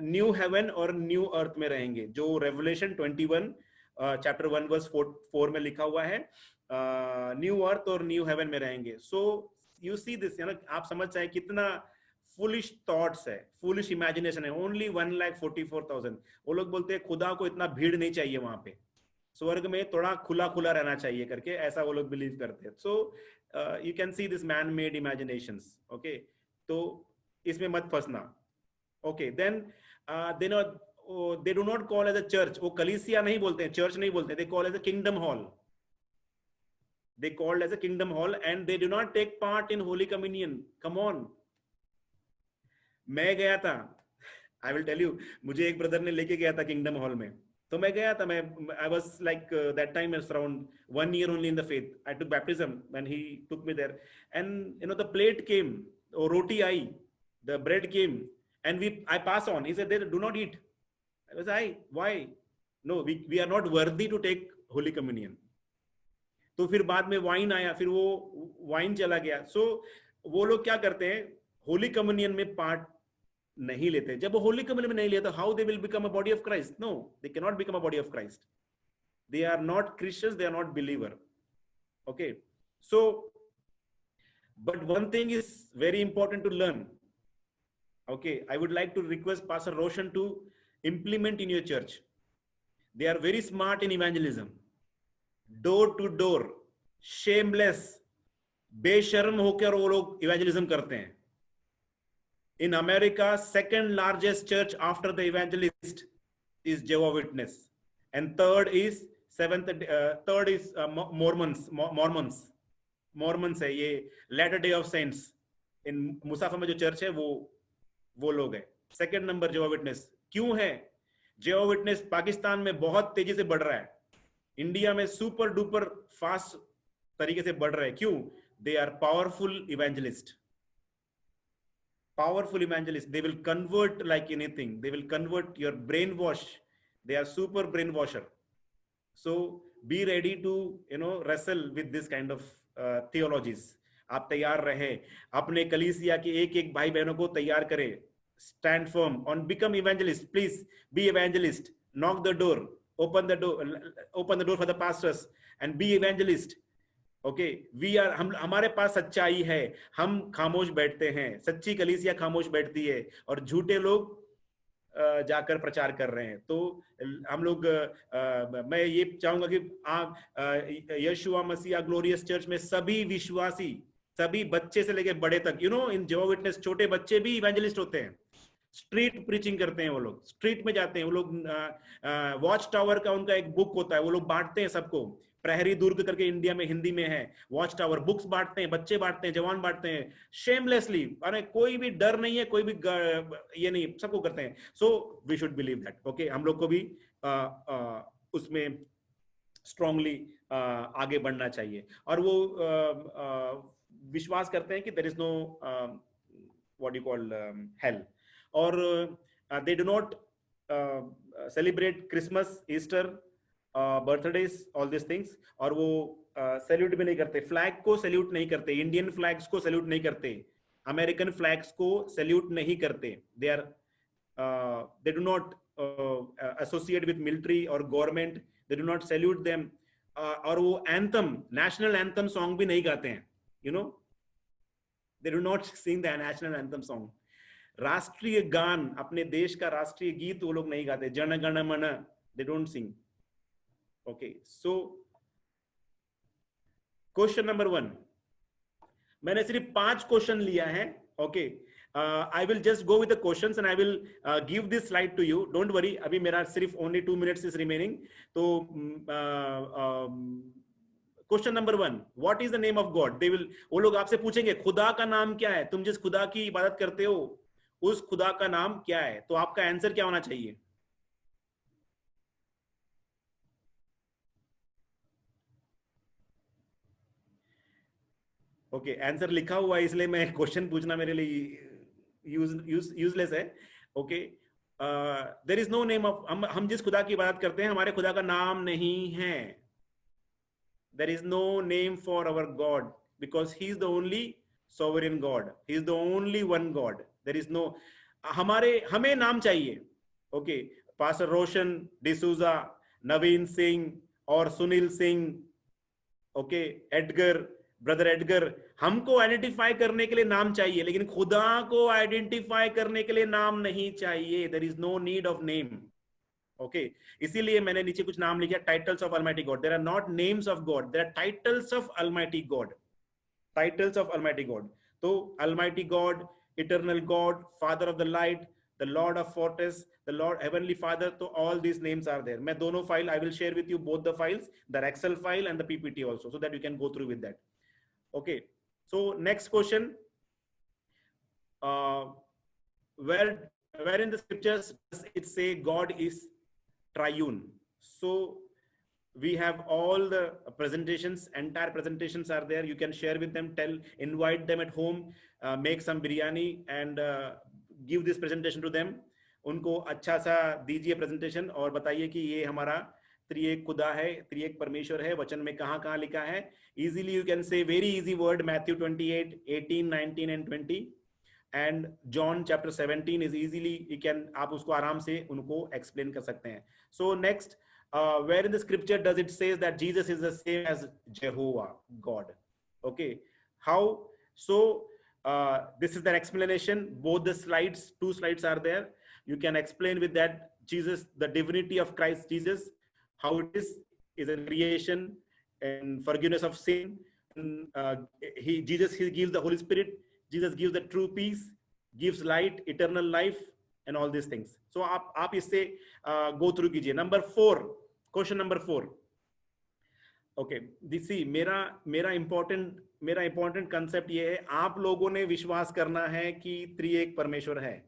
S1: न्यू हेवन और न्यू अर्थ में रहेंगे, जो रेवलेशन 21 चैप्टर 1 वर्स 4 में लिखा हुआ है, न्यू अर्थ और न्यू हेवन में रहेंगे। सो यू सी दिस, आप समझ जाए कितना फुलिश थॉट्स है, फुलिश इमेजिनेशन है। ओनली 1,44,000। वो लोग बोलते हैं खुदा को इतना भीड़ नहीं चाहिए, वहां पे स्वर्ग में थोड़ा खुला खुला रहना चाहिए करके, ऐसा वो लोग बिलीव करते हैं। So you can see this man made imaginations. Okay, तो इसमें मत फंसना। Okay, then they do not call as a church, वो कलीसिया नहीं बोलते हैं, चर्च नहीं बोलते, they call as a kingdom hall, they called as a kingdom hall, and they do not take part in holy communion. Come on, मैं गया था, I will tell you, मुझे एक ब्रदर ने लेके गया था किंगडम हॉल में, तो मैं गया था, मैं I was like that time I was around 1 year only in the faith. I took baptism when he took me there, and you know the plate came, or roti I, the bread came, and I pass on. He said, they do not eat. I was why? No, we are not worthy to take holy communion. तो फिर बाद में wine आया, फिर वो wine चला गया। सो वो लोग क्या करते हैं, होली कम्युनियन में पार्ट नहीं लेते। जब वो होली कम्युनियन में नहीं लेते, how they will become a body of Christ? No, they can not become a body of Christ. They are not Christians, they are not believer. Okay, so but one thing is very important to learn. Okay, I would like to request pastor Roshan to implement in your church. They are very smart in evangelism. Door to door, shameless, बेशर्म होकर वो लोग evangelism करते हैं। In America second largest church after the evangelist is Jehovah witness, and third is Mormons है, ये latter day of saints in Musaffah में जो चर्च है वो लोग है। Second number Jehovah witness. क्यों है? जेहोवा विटनेस पाकिस्तान में बहुत तेजी से बढ़ रहा है, इंडिया में सुपर डुपर फास्ट तरीके से बढ़ रहे हैं। क्यों? They are powerful evangelist, powerful evangelist. They will convert like anything, they will convert your brain wash, they are super brain washer. So be ready to wrestle with this kind of theologies. आप तैयार रहे, अपने कलीसिया के एक एक भाई बहनों को तैयार करें। Stand firm on, become evangelist, please be evangelist, knock the door, open the door for the pastors and be evangelist. Okay, हमारे पास सच्चाई है, हम खामोश बैठते हैं, सच्ची कलीसिया खामोश बैठती है और झूठे लोग जाकर प्रचार कर रहे हैं। तो हम लोग मैं ये चाहूंगा कि यीशुआ मसीह ग्लोरियस चर्च में सभी विश्वासी, सभी बच्चे से लेकर बड़े तक, इन जेहोवा विटनेस छोटे बच्चे भी इवेंजलिस्ट होते हैं। स्ट्रीट प्रीचिंग करते हैं वो लोग, स्ट्रीट में जाते हैं वो लोग। वॉच टावर का उनका एक बुक होता है, वो लोग बांटते हैं सबको। प्रहरी दुर्ग करके इंडिया में हिंदी में है, वॉच टावर बुक्स बांटते हैं, बच्चे बांटते हैं, जवान बांटते हैं, शेमलेसली। अरे कोई भी डर नहीं है, कोई भी ये नहीं, सबको करते हैं। So we should believe that. Okay, हम लोग को भी उसमें स्ट्रांगली आगे बढ़ना चाहिए। और वो विश्वास करते हैं कि there is no what you call hell, और they do not celebrate Christmas, Easter, birthdays, all these things, और वो सैल्यूट भी नहीं करते, फ्लैग को सैल्यूट नहीं करते, इंडियन फ्लैग्स को सैल्यूट नहीं करते, अमेरिकन फ्लैग्स को सैल्यूट नहीं करते। they do not associate with military or government, they do not salute them, और वो एंथम, नेशनल एंथम सॉन्ग भी नहीं गाते हैं, they do not sing the national anthem song. राष्ट्रीय गान, अपने देश का राष्ट्रीय गीत वो लोग नहीं गाते, Jana Gana Mana, they don't sing. Okay, so question number 1, मैंने सिर्फ 5 क्वेश्चन लिया है। Okay, I will just go with the questions and I will give this slide to you, don't worry. अभी मेरा सिर्फ ओनली 2 मिनट्स इज रिमेनिंग। तो question number 1, what is the name of God? They will, वो लोग आपसे पूछेंगे खुदा का नाम क्या है, तुम जिस खुदा की इबादत करते हो उस खुदा का नाम क्या है? तो आपका आंसर क्या होना चाहिए? ओके, आंसर लिखा हुआ है इसलिए मैं क्वेश्चन पूछना मेरे लिए यूजलेस है। Okay, there is no name of, हम जिस खुदा की इबादत करते हैं हमारे खुदा का नाम नहीं है। There is no name for our God because he is the only sovereign God. He is the only one God. There is no हमें नाम चाहिए. Okay, Pastor Roshan D'Souza, Naveen Singh और Sunil Singh, okay, Edgar, brother Edgar, हमको identify करने के लिए नाम चाहिए, लेकिन खुदा को आइडेंटिफाई करने के लिए नाम नहीं चाहिए. There is no need of name. Okay, इसीलिए मैंने नीचे कुछ नाम लिखा, titles of almighty God. There are not names of God, there are titles of almighty God. Titles of almighty God. तो almighty God, eternal God, father of the light, the Lord of fortress, the Lord heavenly Father. So all these names are there. मैं दोनों file, I will share with you both the files, the Excel file and the PPT also, so that you can go through with that. Okay, so next question, where in the scriptures does it say God is triune? So we have all the presentations, entire presentations are there. You can share with them, invite them at home, make some biryani and give this presentation to them. उनको अच्छा सा दीजिए presentation और बताइए कि ये हमारा त्रिएक खुदा है, त्रिएक परमेश्वर है. वचन में कहाँ कहाँ लिखा है. Easily you can say very easy word, Matthew 28, 18, 19 and 20 and John chapter 17 is easily, you can, आप उसको आराम से उनको explain कर सकते हैं. So next, where in the scripture does it says that Jesus is the same as Jehovah God? Okay, how? So this is the explanation. Both the slides, 2 slides are there. You can explain with that Jesus, the divinity of Christ Jesus, how it is a creation and forgiveness of sin. And, Jesus, he gives the Holy Spirit. Jesus gives the true peace, gives light, eternal life, and all these things. So आप इससे go through कीजिए. Number 4, question number 4. Okay, दिसी मेरा important concept ये है, आप लोगों ने विश्वास करना है कि त्रिएक परमेश्वर है.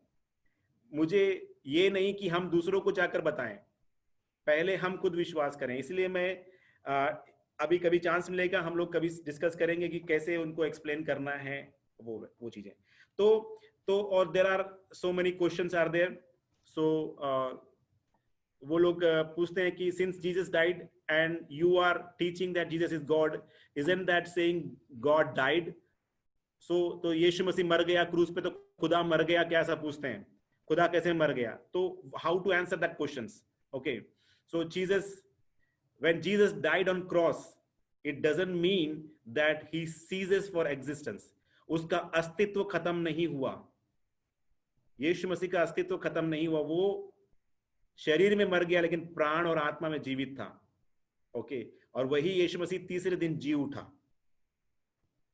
S1: मुझे ये नहीं कि हम दूसरों को जाकर बताएं, पहले हम खुद विश्वास करें. इसलिए मैं अभी कभी चांस मिलेगा, हम लोग कभी डिस्कस करेंगे कि कैसे उनको एक्सप्लेन करना है वो चीजें. तो और there are so many questions are there. So वो लोग पूछते हैं कि since Jesus died and you are teaching that Jesus is God, isn't that saying God died? So तो यीशु मसीह मर गया क्रूस पे, तो खुदा मर गया क्या, ऐसा पूछते हैं. खुदा कैसे मर गया? तो how to answer that questions? Okay, so Jesus, when Jesus died on cross, it doesn't mean that he ceases for existence. उसका अस्तित्व खत्म नहीं हुआ. यीशु मसीह का अस्तित्व खत्म नहीं हुआ. वो शरीर में मर गया लेकिन प्राण और आत्मा में जीवित था. ओके, और वही यीशु मसीह तीसरे दिन जी उठा.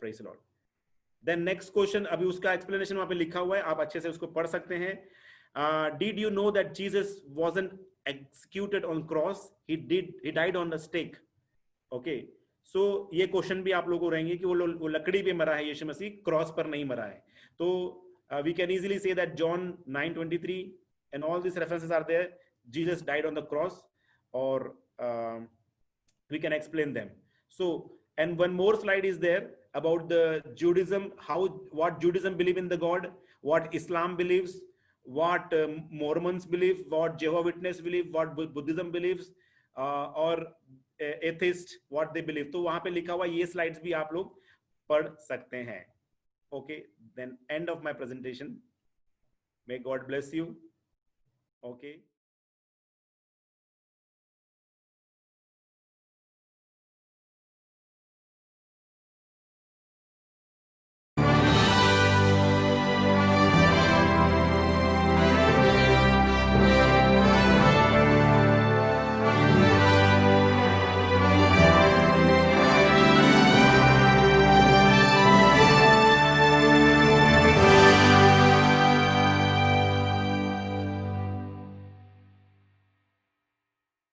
S1: Praise the Lord. Then next question, अभी उसका एक्सप्लेनेशन वहां पे लिखा हुआ है, आप अच्छे से उसको पढ़ सकते हैं. Did you know that Jesus wasn't executed on cross, he died on the stake? Okay, so ये क्वेश्चन भी आप लोगों को रहेंगे कि वो लकड़ी पे मरा है, यीशु मसीह क्रॉस पर नहीं मरा है. तो we can easily see that John 9:23 and all these references are there. Jesus died on the cross, or we can explain them. So, and one more slide is there about the Judaism, what Judaism believe in the God, what Islam believes, what Mormons believe, what Jehovah Witness believe, what Buddhism believes, or atheist what they believe. तो वहां पे लिखा हुआ ये slides भी आप लोग पढ़ सकते हैं. Okay, then end of my presentation. May God bless you. Okay.